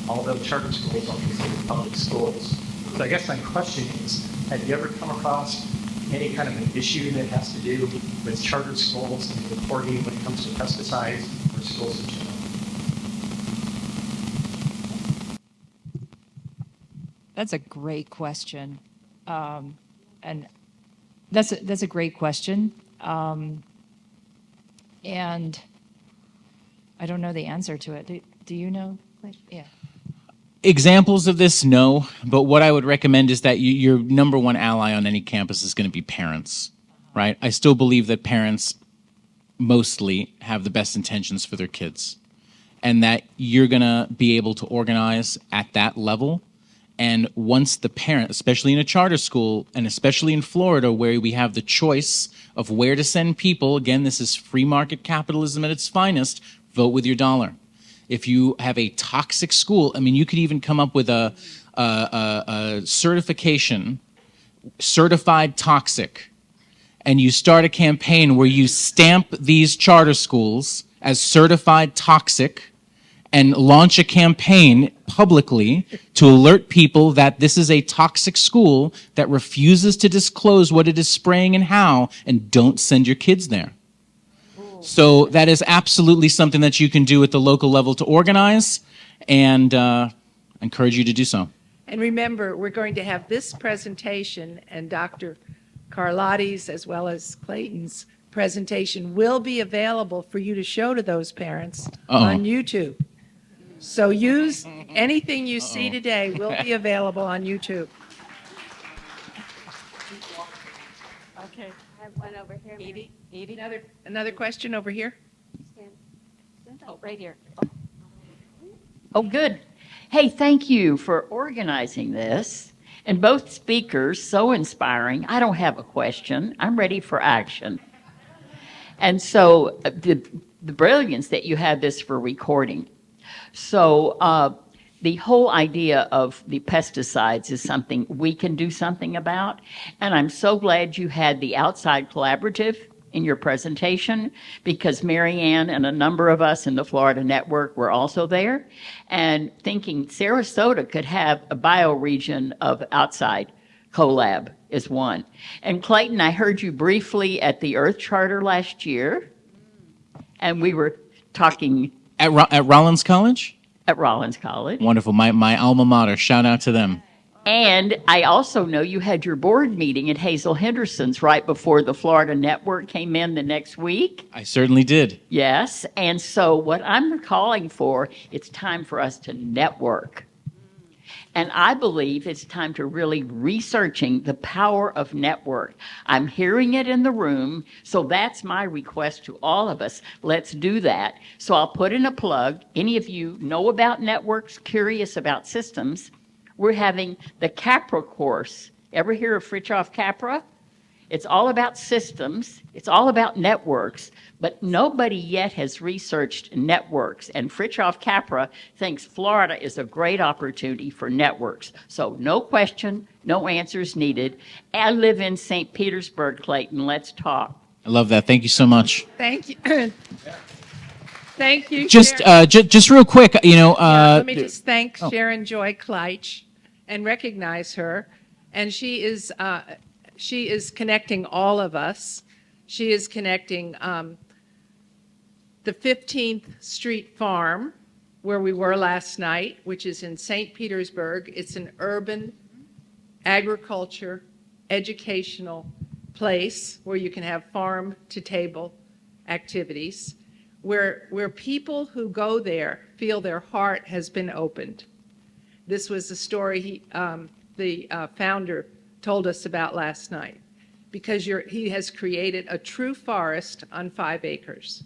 although charter schools are considered public schools. So I guess my question is, have you ever come across any kind of an issue that has to do with charter schools and reporting when it comes to pesticides or schools in general? That's a great question. And that's a great question. And I don't know the answer to it. Do you know? Yeah. Examples of this, no, but what I would recommend is that your number one ally on any campus is going to be parents, right? I still believe that parents mostly have the best intentions for their kids, and that you're going to be able to organize at that level. And once the parent, especially in a charter school, and especially in Florida, where we have the choice of where to send people, again, this is free market capitalism at its finest, vote with your dollar. If you have a toxic school, I mean, you could even come up with a certification, certified toxic, and you start a campaign where you stamp these charter schools as certified toxic and launch a campaign publicly to alert people that this is a toxic school that refuses to disclose what it is spraying and how, and don't send your kids there. So that is absolutely something that you can do at the local level to organize, and encourage you to do so. And remember, we're going to have this presentation, and Dr. Carlotti's as well as Clayton's presentation will be available for you to show to those parents on YouTube. So use anything you see today will be available on YouTube. Okay. I have one over here. Edie? Another question over here? Oh, right here. Oh, good. Hey, thank you for organizing this. And both speakers, so inspiring. I don't have a question. I'm ready for action. And so the brilliance that you had this for recording. So the whole idea of the pesticides is something we can do something about. And I'm so glad you had the outside collaborative in your presentation, because Marianne and a number of us in the Florida Network were also there, and thinking Sarasota could have a bioregion of outside collab is one. And Clayton, I heard you briefly at the Earth Charter last year, and we were talking At Rollins College? at Rollins College. Wonderful. My alma mater. Shout out to them. And I also know you had your board meeting at Hazel Henderson's right before the Florida Network came in the next week. I certainly did. Yes. And so what I'm calling for, it's time for us to network. And I believe it's time to really researching the power of network. I'm hearing it in the room, so that's my request to all of us. Let's do that. So I'll put in a plug. Any of you know about networks, curious about systems, we're having the Capra course. Ever hear of Fritjof Capra? It's all about systems. It's all about networks, but nobody yet has researched networks. And Fritjof Capra thinks Florida is a great opportunity for networks. So no question, no answers needed. I live in St. Petersburg, Clayton. Let's talk. I love that. Thank you so much. Thank you. Thank you. Just Sharon. just real quick, Let me just thank oh. Sharon Joy Kleitch and recognize her. And she is connecting all of us. She is connecting the 15th Street Farm, where we were last night, which is in St. Petersburg. It's an urban agriculture educational place where you can have farm-to-table activities, where people who go there feel their heart has been opened. This was a story the founder told us about last night, because he has created a true forest on 5 acres.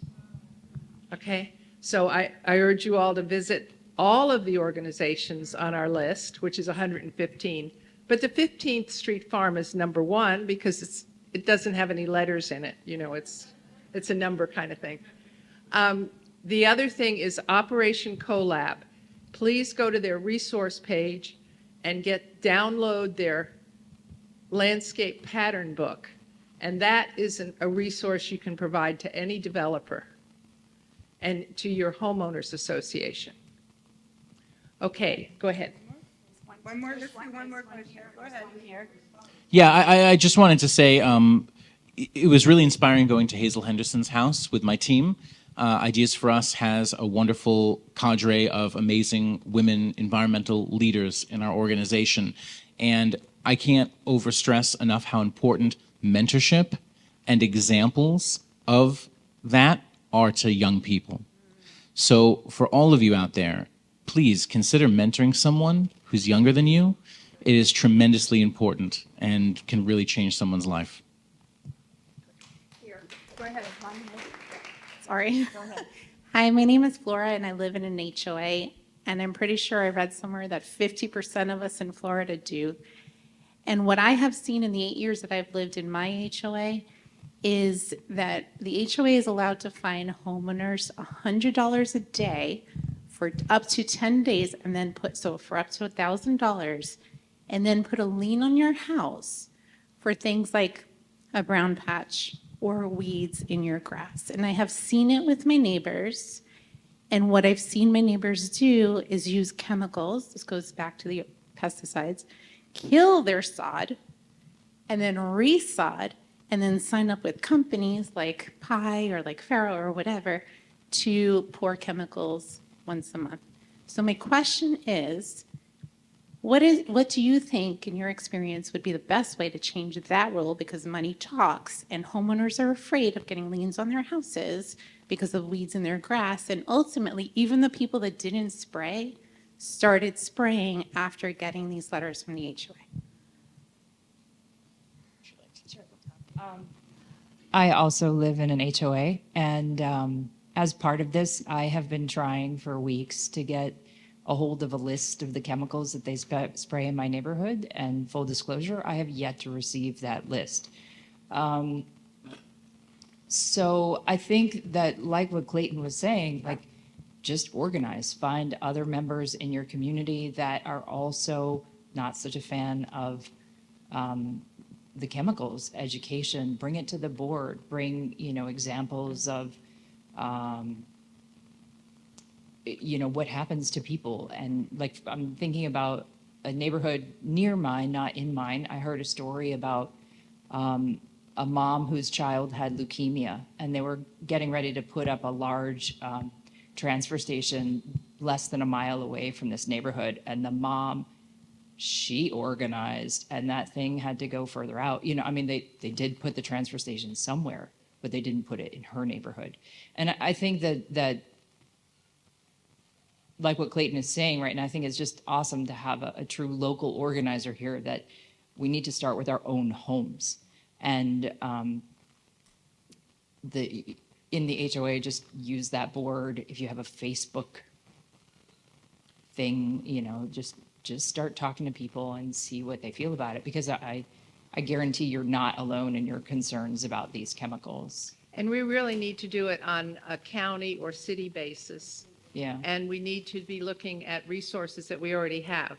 Okay? So I urge you all to visit all of the organizations on our list, which is 115. But the 15th Street Farm is number 1 because it doesn't have any letters in it. You know, it's a number kind of thing. The other thing is Operation Collab. Please go to their resource page and download their landscape pattern book. And that is a resource you can provide to any developer and to your homeowners association. Okay, go ahead. One more question. Go ahead. Yeah, I just wanted to say it was really inspiring going to Hazel Henderson's house with my team. Ideas for Us has a wonderful cadre of amazing women environmental leaders in our organization. And I can't overstress enough how important mentorship and examples of that are to young people. So for all of you out there, please consider mentoring someone who's younger than you. It is tremendously important and can really change someone's life. Go ahead. Sorry. Hi, my name is Flora, and I live in an HOA, and I'm pretty sure I read somewhere that 50% of us in Florida do. And what I have seen in the 8 years that I've lived in my HOA is that the HOA is allowed to fine homeowners $100 a day for up to 10 days, and then for up to $1,000, and then put a lien on your house for things like a brown patch or weeds in your grass. And I have seen it with my neighbors. And what I've seen my neighbors do is use chemicals. This goes back to the pesticides, kill their sod, and then resod, and then sign up with companies like Pi or like Farrow or whatever to pour chemicals once a month. So my question is, what do you think, in your experience, would be the best way to change that rule? Because money talks, and homeowners are afraid of getting liens on their houses because of weeds in their grass. And ultimately, even the people that didn't spray started spraying after getting these letters from the HOA. I also live in an HOA, and as part of this, I have been trying for weeks to get a hold of a list of the chemicals that they spray in my neighborhood. And full disclosure, I have yet to receive that list. So I think that, like what Clayton was saying, like, just organize, find other members in your community that are also not such a fan of the chemicals, education, bring it to the board, bring, examples of, what happens to people. And like, I'm thinking about a neighborhood near mine, not in mine. I heard a story about a mom whose child had leukemia, and they were getting ready to put up a large transfer station less than a mile away from this neighborhood. And the mom, she organized, and that thing had to go further out. They did put the transfer station somewhere, but they didn't put it in her neighborhood. And I think that like what Clayton is saying right now, I think it's just awesome to have a true local organizer here, that we need to start with our own homes. And in the HOA, just use that board. If you have a Facebook thing, just start talking to people and see what they feel about it, because I guarantee you're not alone in your concerns about these chemicals. And we really need to do it on a county or city basis. Yeah. And we need to be looking at resources that we already have.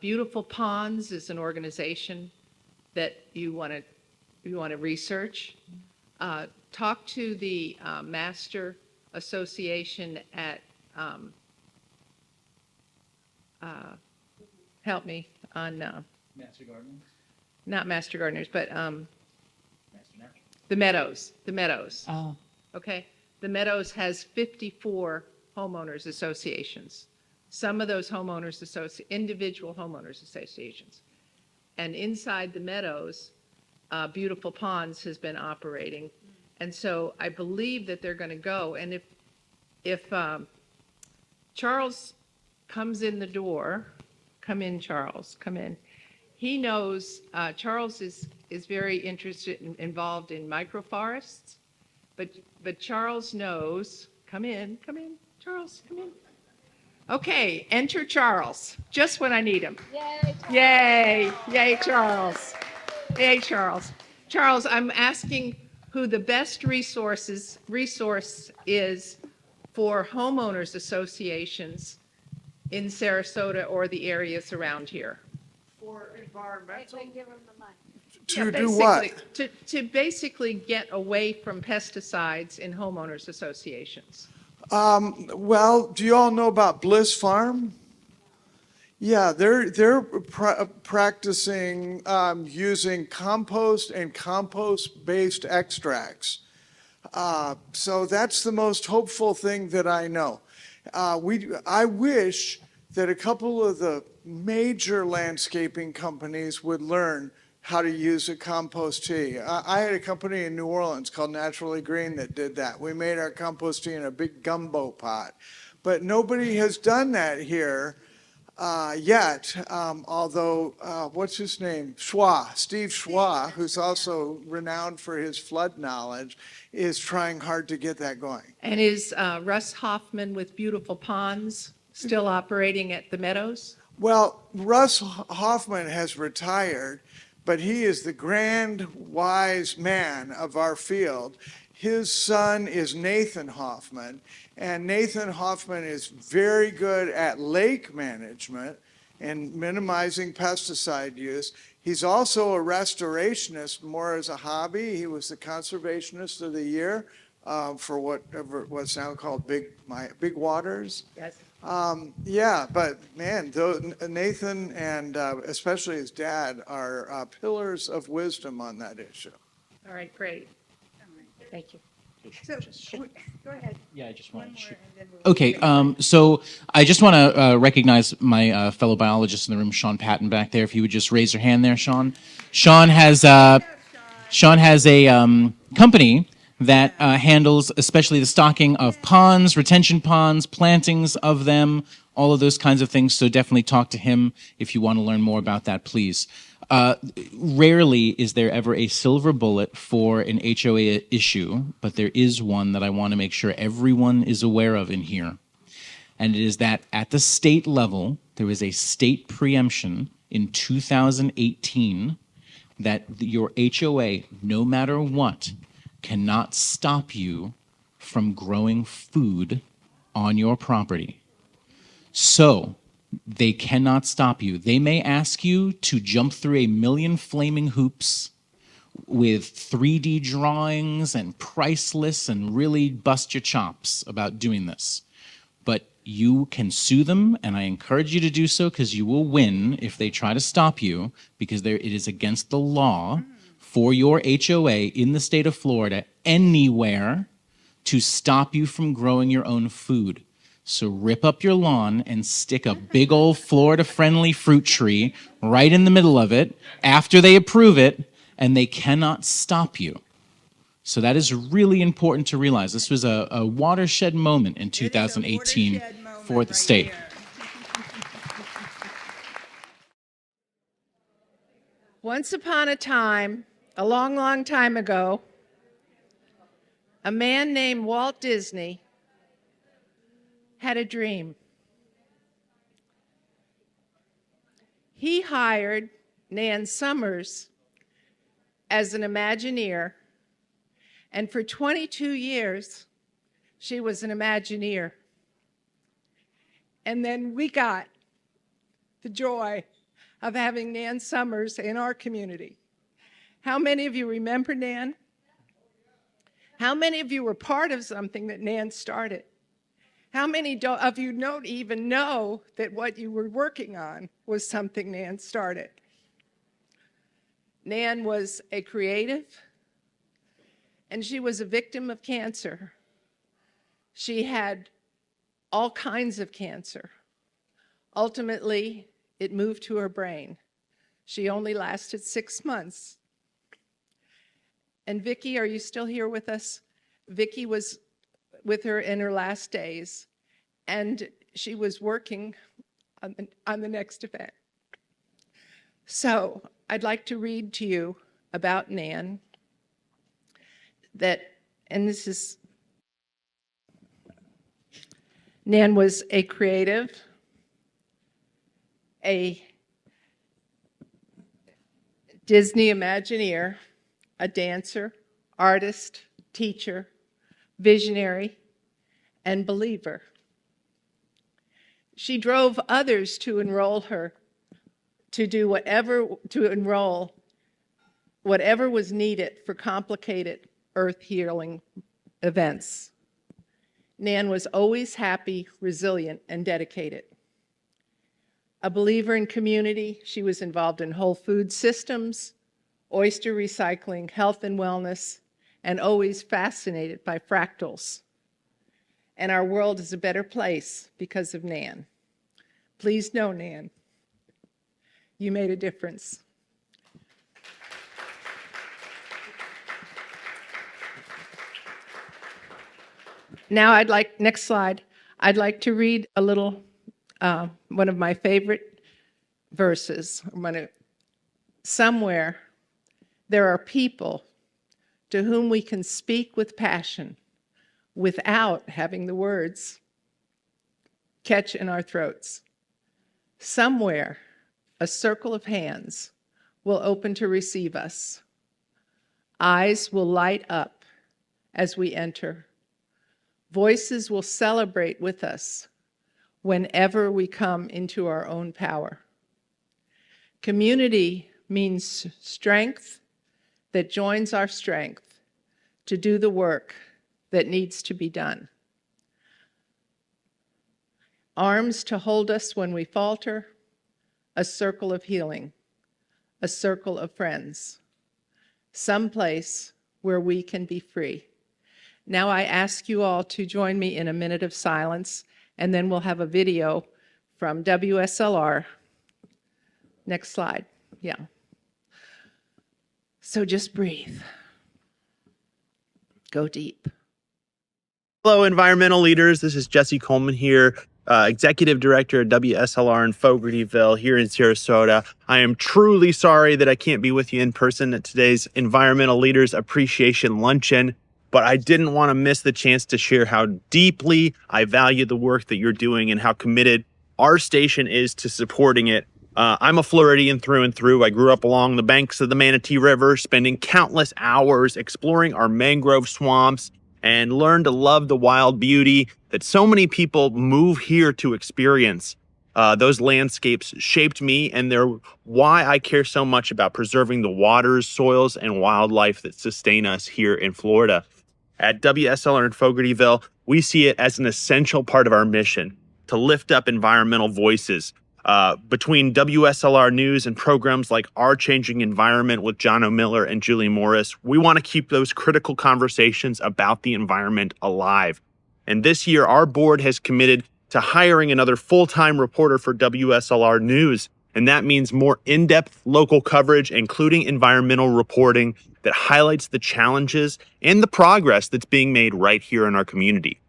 Beautiful Ponds is an organization that you want to research. Talk to the Master Association at, help me on, Master Gardeners? not Master Gardeners, but the Meadows. Oh. Okay? The Meadows has 54 homeowners associations. Some of those individual homeowners associations. And inside the Meadows, Beautiful Ponds has been operating. And so I believe that they're going to go. And if Charles comes in the door, come in, Charles, come in. He knows, Charles is very interested and involved in microforests, but Charles knows, come in, Charles, come in. Okay, enter Charles, just when I need him. Yay, yay, Charles. Yay, Charles. Charles, I'm asking who the best resource is for homeowners associations in Sarasota or the areas around here. For environmental, Yeah, To do what? basically, to basically get away from pesticides in homeowners associations. Well, do you all know about Bliss Farm? Yeah, they're practicing using compost and compost-based extracts. So that's the most hopeful thing that I know. I wish that a couple of the major landscaping companies would learn how to use a compost tea. I had a company in New Orleans called Naturally Green that did that. We made our compost tea in a big gumbo pot. But nobody has done that here yet, although, what's his name? Steve Schwa, who's also renowned for his flood knowledge, is trying hard to get that going. And is Russ Hoffman with Beautiful Ponds still operating at the Meadows? Well, Russ Hoffman has retired, but he is the grand wise man of our field. His son is Nathan Hoffman, and Nathan Hoffman is very good at lake management and minimizing pesticide use. He's also a restorationist, more as a hobby. He was the conservationist of the year for what's now called Big Waters. Yes. Yeah, but man, Nathan and especially his dad are pillars of wisdom on that issue. All right, great. Thank you. So, go ahead. Yeah, I just wanted to shoot. We'll Okay, so I just want to recognize my fellow biologist in the room, Sean Patton, back there. If you would just raise your hand there, Sean. Sean has a company that handles especially the stocking of ponds, retention ponds, plantings of them, all of those kinds of things. So definitely talk to him if you want to learn more about that, please. Rarely is there ever a silver bullet for an HOA issue, but there is one that I want to make sure everyone is aware of in here. And it is that at the state level, there was a state preemption in 2018 that your HOA, no matter what, cannot stop you from growing food on your property. So they cannot stop you. They may ask you to jump through a million flaming hoops with 3D drawings and price lists and really bust your chops about doing this. But you can sue them, and I encourage you to do so because you will win if they try to stop you, because it is against the law for your HOA in the state of Florida anywhere to stop you from growing your own food. So rip up your lawn and stick a big old Florida-friendly fruit tree right in the middle of it after they approve it, and they cannot stop you. So that is really important to realize. This was a watershed moment in 2018 for the state. Once upon a time, a long, long time ago, a man named Walt Disney had a dream. He hired Nan Summers as an Imagineer, and for 22 years, she was an Imagineer. And then we got the joy of having Nan Summers in our community. How many of you remember Nan? How many of you were part of something that Nan started? How many of you don't even know that what you were working on was something Nan started? Nan was a creative, and she was a victim of cancer. She had all kinds of cancer. Ultimately, it moved to her brain. She only lasted 6 months. And Vicki, are you still here with us? Vicki was with her in her last days, and she was working on the next event. So I'd like to read to you about Nan. Nan was a creative, a Disney Imagineer, a dancer, artist, teacher, visionary, and believer. She drove others to enroll her, to enroll whatever was needed for complicated earth healing events. Nan was always happy, resilient, and dedicated. A believer in community, she was involved in whole food systems, oyster recycling, health and wellness, and always fascinated by fractals. And our world is a better place because of Nan. Please know, Nan, you made a difference. Now next slide, I'd like to read a little, one of my favorite verses. Somewhere there are people to whom we can speak with passion without having the words catch in our throats. Somewhere a circle of hands will open to receive us. Eyes will light up as we enter. Voices will celebrate with us whenever we come into our own power. Community means strength that joins our strength to do the work that needs to be done. Arms to hold us when we falter, a circle of healing, a circle of friends, someplace where we can be free. Now I ask you all to join me in a minute of silence, and then we'll have a video from WSLR. Next slide. Yeah. So just breathe. Go deep. Hello, environmental leaders. This is Jesse Coleman here, Executive Director at WSLR in Fogartyville here in Sarasota. I am truly sorry that I can't be with you in person at today's Environmental Leaders Appreciation Luncheon. but I didn't want to miss the chance to share how deeply I value the work that you're doing and how committed our station is to supporting it. I'm a Floridian through and through. I grew up along the banks of the Manatee River, spending countless hours exploring our mangrove swamps, and learned to love the wild beauty that so many people move here to experience. Those landscapes shaped me, and they're why I care so much about preserving the waters, soils, and wildlife that sustain us here in Florida. At WSLR in Fogartyville, we see it as an essential part of our mission to lift up environmental voices. Between WSLR News and programs like Our Changing Environment with John O'Miller and Julie Morris, we want to keep those critical conversations about the environment alive. And this year, our board has committed to hiring another full-time reporter for WSLR News. And that means more in-depth local coverage, including environmental reporting that highlights the challenges and the progress that's being made right here in our community.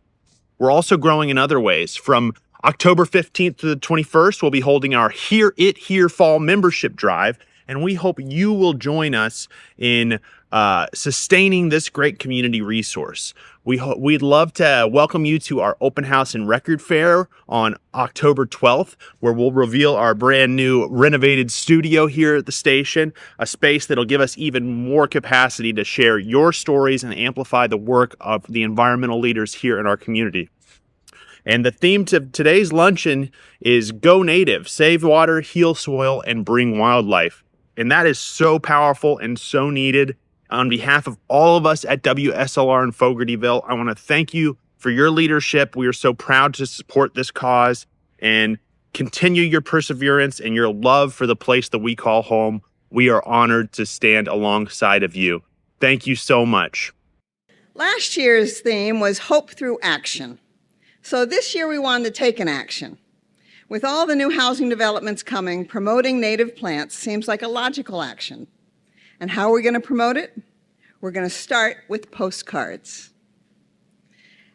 We're also growing in other ways. From October 15th to the 21st, we'll be holding our Hear It Here Fall membership drive, and we hope you will join us in sustaining this great community resource. We'd love to welcome you to our open house and record fair on October 12th, where we'll reveal our brand new renovated studio here at the station, a space that'll give us even more capacity to share your stories and amplify the work of the environmental leaders here in our community. And the theme to today's luncheon is Go Native, Save Water, Heal Soil, and Bring Wildlife. And that is so powerful and so needed. On behalf of all of us at WSLR in Fogartyville, I want to thank you for your leadership. We are so proud to support this cause and continue your perseverance and your love for the place that we call home. We are honored to stand alongside of you. Thank you so much. Last year's theme was Hope Through Action. So this year we wanted to take an action. With all the new housing developments coming, promoting native plants seems like a logical action. And how are we going to promote it? We're going to start with postcards.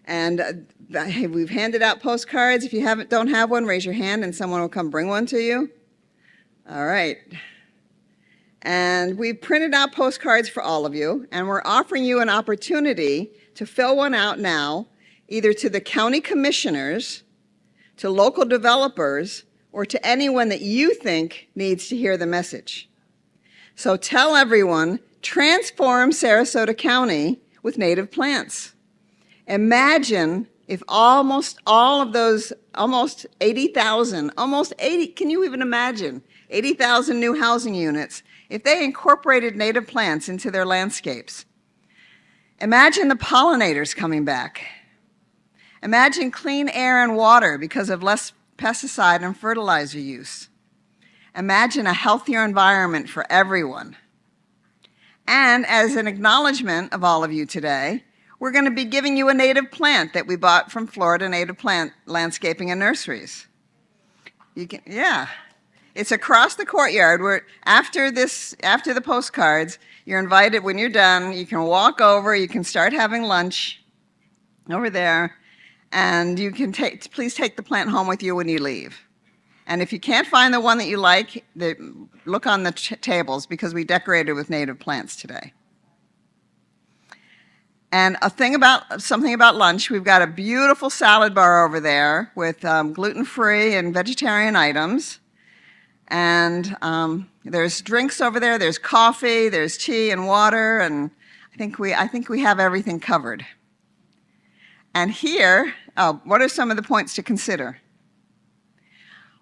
And we've handed out postcards. If you don't have one, raise your hand and someone will come bring one to you. All right. And we've printed out postcards for all of you, and we're offering you an opportunity to fill one out now, either to the county commissioners, to local developers, or to anyone that you think needs to hear the message. So tell everyone, transform Sarasota County with native plants. Imagine if almost all of those, almost 80,000, can you even imagine, 80,000 new housing units, if they incorporated native plants into their landscapes. Imagine the pollinators coming back. Imagine clean air and water because of less pesticide and fertilizer use. Imagine a healthier environment for everyone. And as an acknowledgement of all of you today, we're going to be giving you a native plant that we bought from Florida Native Plant Landscaping and Nurseries. It's across the courtyard. After the postcards, you're invited. When you're done, you can walk over, you can start having lunch over there, and you can please take the plant home with you when you leave. And if you can't find the one that you like, look on the tables because we decorated with native plants today. And something about lunch, we've got a beautiful salad bar over there with gluten-free and vegetarian items. And there's drinks over there, there's coffee, there's tea and water, and I think we have everything covered. And here, what are some of the points to consider?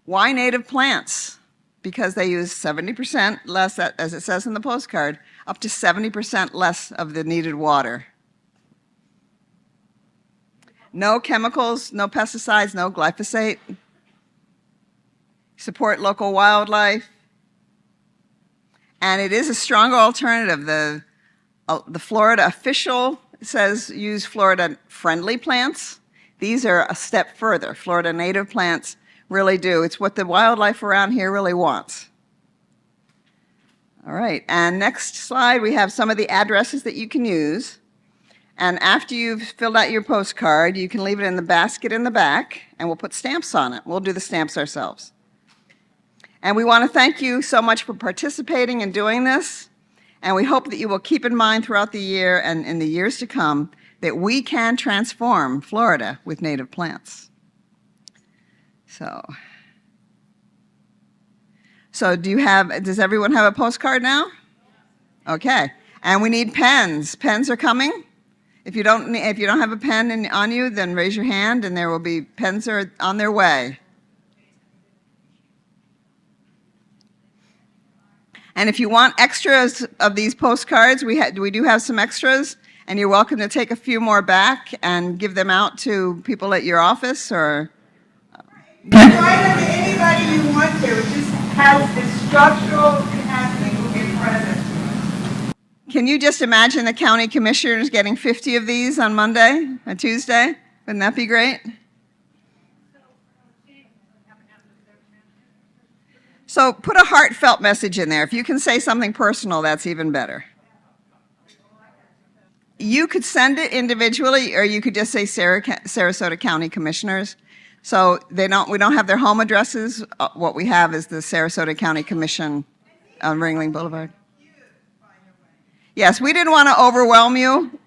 Why native plants? Because they use 70% less, as it says in the postcard, up to 70% less of the needed water. No chemicals, no pesticides, no glyphosate. Support local wildlife. And it is a stronger alternative. The Florida official says use Florida-friendly plants. These are a step further. Florida native plants really do. It's what the wildlife around here really wants. All right, and next slide, we have some of the addresses that you can use. And after you've filled out your postcard, you can leave it in the basket in the back, and we'll put stamps on it. We'll do the stamps ourselves. And we want to thank you so much for participating and doing this. And we hope that you will keep in mind throughout the year and in the years to come that we can transform Florida with native plants. So does everyone have a postcard now? Okay. And we need pens. Pens are coming. If you don't have a pen on you, then raise your hand and there will be pens are on their way. And if you want extras of these postcards, we do have some extras, and you're welcome to take a few more back and give them out to people at your office or. Write them to anybody you want to. It just has the structural capacity to be present. Can you just imagine the county commissioners getting 50 of these on Monday, on Tuesday? Wouldn't that be great? So put a heartfelt message in there. If you can say something personal, that's even better. You could send it individually, or you could just say Sarasota County Commissioners. So we don't have their home addresses. What we have is the Sarasota County Commission on Ringling Boulevard. Yes, we didn't want to overwhelm you.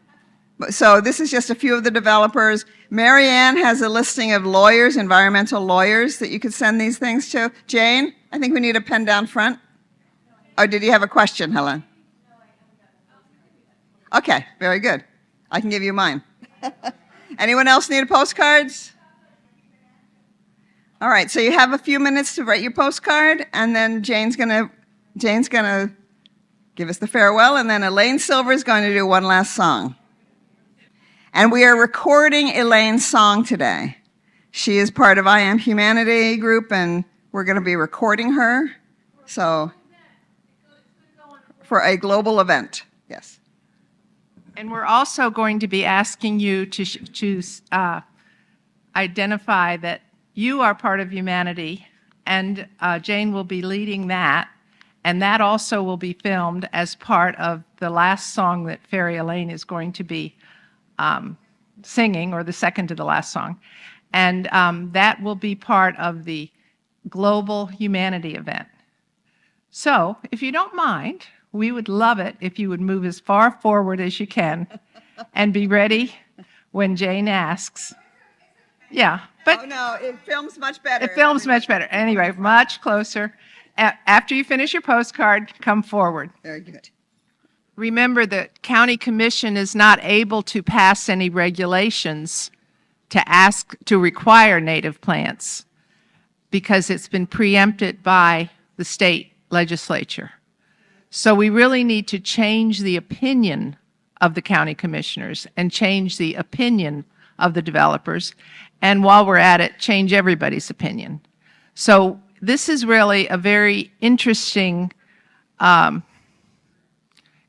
So this is just a few of the developers. Mary Ann has a listing of lawyers, environmental lawyers, that you could send these things to. Jane, I think we need a pen down front. Or did you have a question, Helen? Okay, very good. I can give you mine. Anyone else need postcards? All right, so you have a few minutes to write your postcard, and then Jane's gonna give us the farewell, and then Elaine Silver is going to do one last song. And we are recording Elaine's song today. She is part of I Am Humanity group, and we're going to be recording her. So, for a global event, yes. And we're also going to be asking you to identify that you are part of humanity, and Jane will be leading that, and that also will be filmed as part of the last song that Fairy Elaine is going to be singing, or the second to the last song. And that will be part of the Global Humanity event. So, if you don't mind, we would love it if you would move as far forward as you can and be ready when Jane asks. Yeah, but... Oh, no, it films much better. It films much better. Anyway, much closer. After you finish your postcard, come forward. Very good. Remember that County Commission is not able to pass any regulations to require native plants because it's been preempted by the state legislature. So we really need to change the opinion of the county commissioners and change the opinion of the developers. And while we're at it, change everybody's opinion. So this is really a very interesting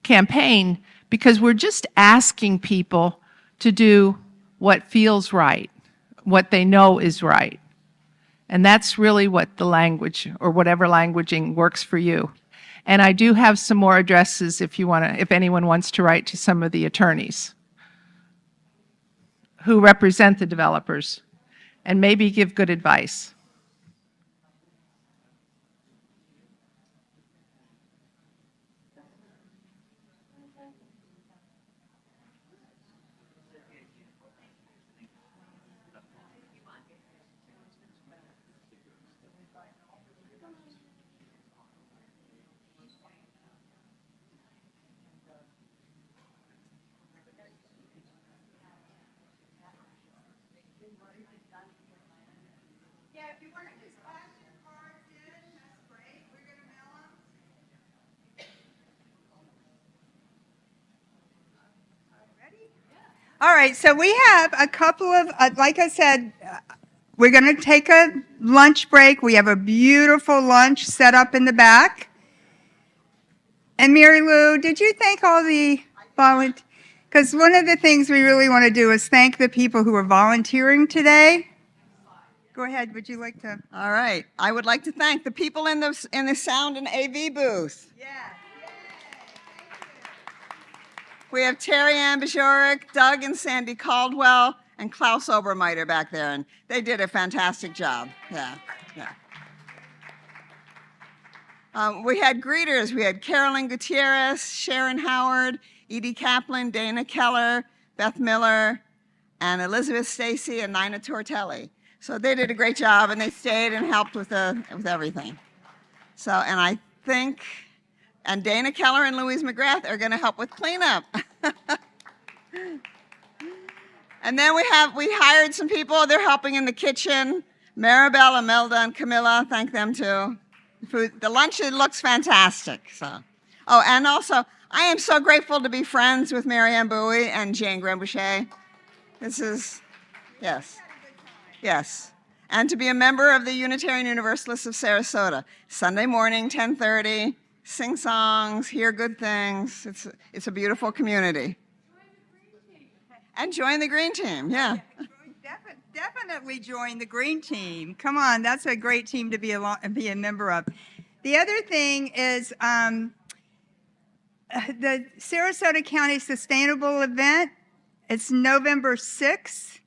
campaign because we're just asking people to do what feels right, what they know is right. And that's really what the language, or whatever languaging works for you. And I do have some more addresses if anyone wants to write to some of the attorneys who represent the developers and maybe give good advice. All right, so we have a couple of, like I said, we're going to take a lunch break. We have a beautiful lunch set up in the back. And Mary Lou, did you thank all the volunteers? Because one of the things we really want to do is thank the people who are volunteering today. Go ahead, would you like to? All right, I would like to thank the people in the sound and AV booth. Yeah. We have Terry Ann Bajorek, Doug and Sandy Caldwell, and Klaus Obermeiter back there, and they did a fantastic job. Yeah. We had greeters. We had Carolyn Gutierrez, Sharon Howard, Edie Kaplan, Dana Keller, Beth Miller, and Elizabeth Stacy and Nina Tortelli. So they did a great job, and they stayed and helped with everything. So, and I think, and Dana Keller and Louise McGrath are going to help with cleanup. And then we hired some people. They're helping in the kitchen. Maribel, Imelda, and Camilla, thank them too. The lunch, it looks fantastic. So, oh, and also, I am so grateful to be friends with Marianne Bowie and Jane Gramboucher. This is, yes, yes. And to be a member of the Unitarian Universalists of Sarasota. Sunday morning, 10:30, sing songs, hear good things. It's a beautiful community. And join the green team, yeah. Definitely join the green team. Come on, that's a great team to be a member of. The other thing is the Sarasota County Sustainable event. It's November 6th,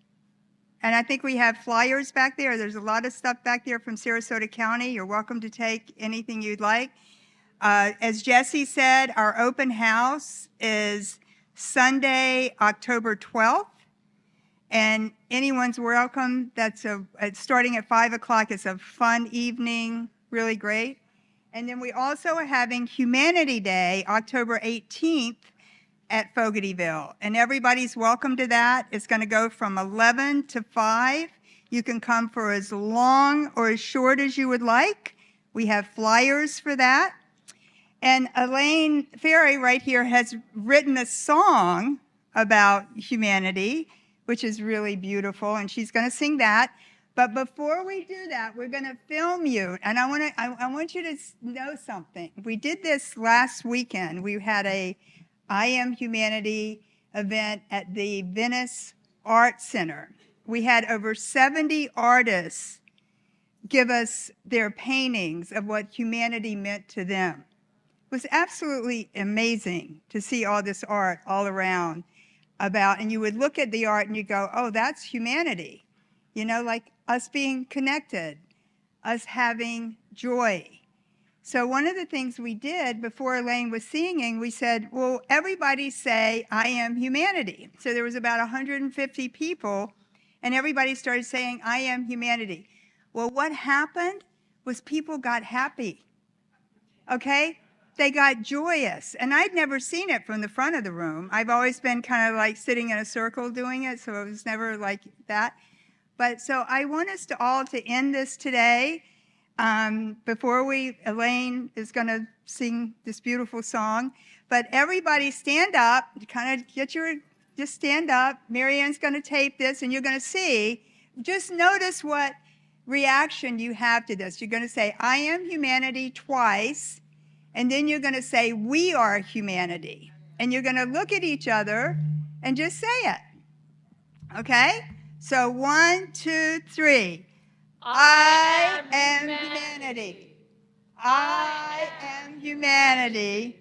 and I think we have flyers back there. There's a lot of stuff back there from Sarasota County. You're welcome to take anything you'd like. As Jesse said, our open house is Sunday, October 12th, and anyone's welcome. It's starting at 5 o'clock. It's a fun evening, really great. And then we also are having Humanity Day, October 18th at Fogartyville, and everybody's welcome to that. It's going to go from 11 to 5. You can come for as long or as short as you would like. We have flyers for that. And Elaine Ferry right here has written a song about humanity, which is really beautiful, and she's going to sing that. But before we do that, we're going to film you, and I want you to know something. We did this last weekend. We had a I Am Humanity event at the Venice Art Center. We had over 70 artists give us their paintings of what humanity meant to them. It was absolutely amazing to see all this art all around and you would look at the art and you go, oh, that's humanity. You know, like us being connected, us having joy. So one of the things we did before Elaine was singing, we said, well, everybody say, I am humanity. So there was about 150 people, and everybody started saying, I am humanity. Well, what happened was people got happy, okay? They got joyous, and I'd never seen it from the front of the room. I've always been kind of like sitting in a circle doing it, so it was never like that. But so I want us all to end this today. Before Elaine is going to sing this beautiful song, but everybody stand up, kind of just stand up. Marianne's going to tape this, and you're going to see, just notice what reaction you have to this. You're going to say, I am humanity twice, and then you're going to say, we are humanity. And you're going to look at each other and just say it. Okay? So 1, 2, 3. I am humanity. I am humanity.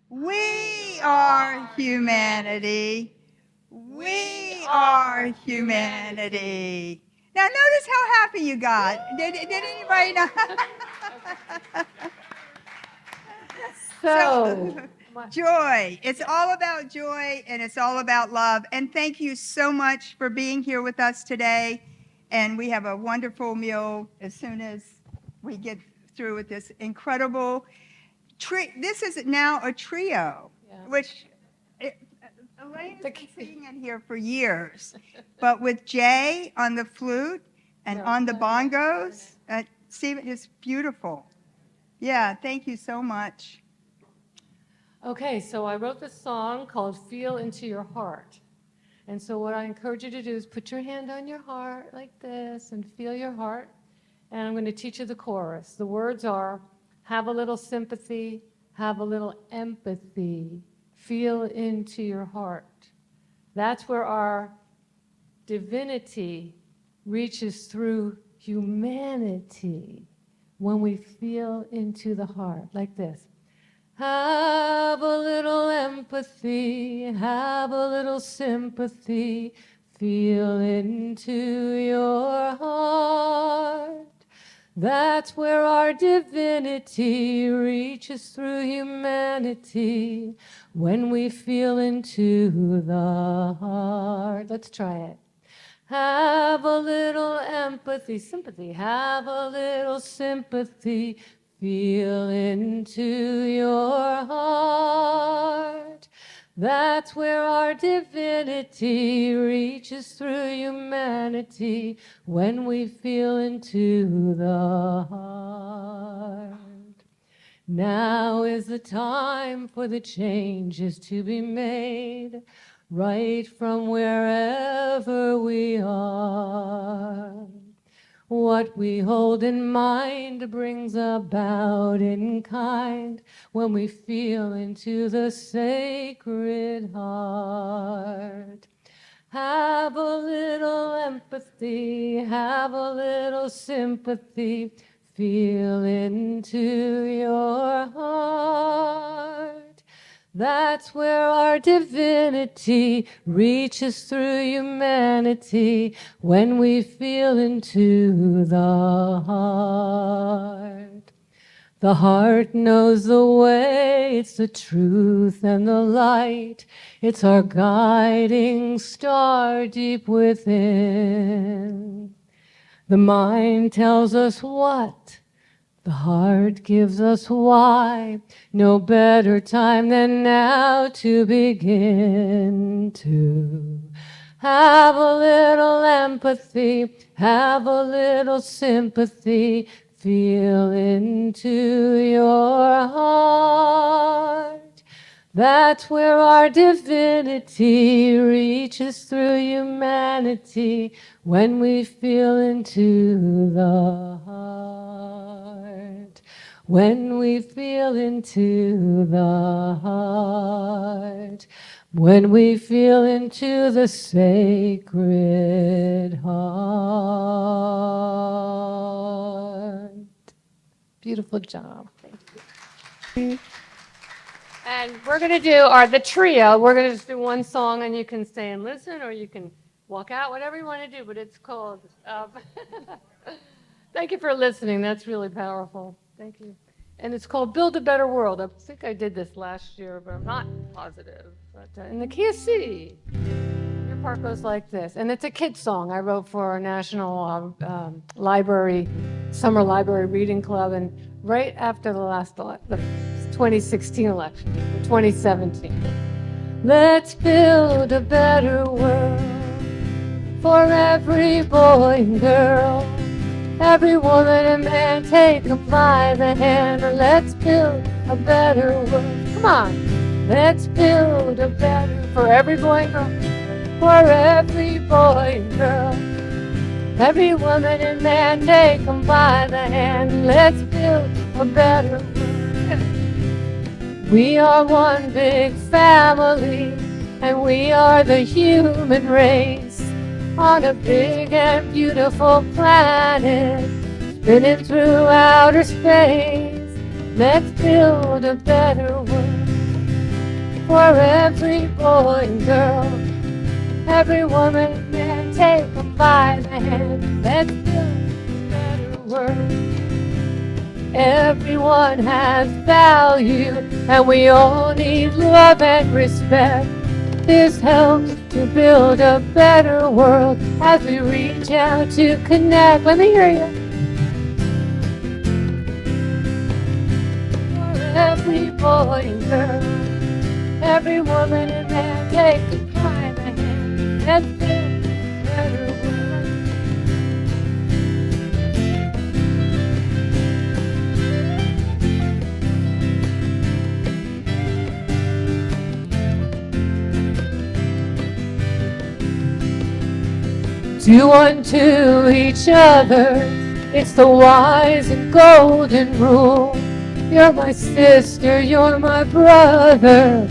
We are humanity. We are humanity. Now notice how happy you got. Did anybody know? So, joy. It's all about joy, and it's all about love. And thank you so much for being here with us today. And we have a wonderful meal as soon as we get through with this incredible this is now a trio, which Elaine's been singing in here for years. But with Jay on the flute and on the bongos, Stephen, it's beautiful. Yeah, thank you so much. Okay, so I wrote this song called Feel Into Your Heart. And so what I encourage you to do is put your hand on your heart like this and feel your heart. And I'm going to teach you the chorus. The words are, have a little sympathy, have a little empathy, feel into your heart. That's where our divinity reaches through humanity when we feel into the heart like this. Have a little empathy, have a little sympathy, feel into your heart. That's where our divinity reaches through humanity when we feel into the heart. Let's try it. Have a little empathy, sympathy, have a little sympathy, feel into your heart. That's where our divinity reaches through humanity when we feel into the heart. Now is the time for the changes to be made, right from wherever we are. What we hold in mind brings about in kind when we feel into the sacred heart. Have a little empathy, have a little sympathy, feel into your heart. That's where our divinity reaches through humanity when we feel into the heart. The heart knows the way, it's the truth and the light. It's our guiding star deep within. The mind tells us what, the heart gives us why. No better time than now to begin to have a little empathy, have a little sympathy, feel into your heart. That's where our divinity reaches through humanity when we feel into the heart. When we feel into the heart. When we feel into the sacred heart. Beautiful job. Thank you. And we're going to do the trio. We're going to just do one song, and you can stay and listen, or you can walk out, whatever you want to do. But it's called. Thank you for listening. That's really powerful. Thank you. And it's called Build a Better World. I think I did this last year, but I'm not positive. But in the key of C, your part goes like this. And it's a kid's song I wrote for our National Library, Summer Library Reading Club, and right after the 2016 election, 2017. Let's build a better world for every boy and girl, every woman and man. Take them by the hand. Let's build a better world. Come on. Let's build a better for every boy and girl, for every boy and girl, every woman and man. Take them by the hand. Let's build a better world. We are one big family, and we are the human race on a big and beautiful planet, spinning through outer space. Let's build a better world for every boy and girl, every woman and man. Take them by the hand. Let's build a better world. Everyone has value, and we all need love and respect. This helps to build a better world as we reach out to connect. Let me hear you. For every boy and girl, every woman and man. Take the time and hand. Let's build a better world. Do unto each other, it's the wise and golden rule. You're my sister, you're my brother.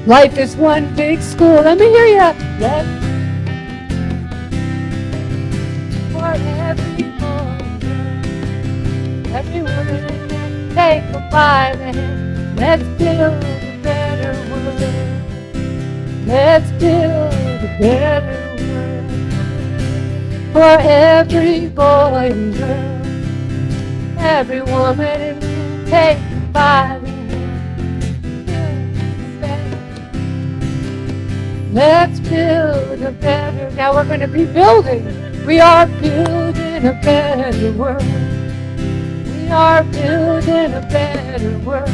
Life is one big school. Let me hear ya. Let for every boy, every woman and man, take them by the hand. Let's build a better world. Let's build a better world. For every boy and girl, every woman and take by the hand. Let's build a better, now we're going to be building. We are building a better world. We are building a better world.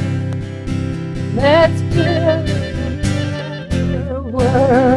Let's build a better world.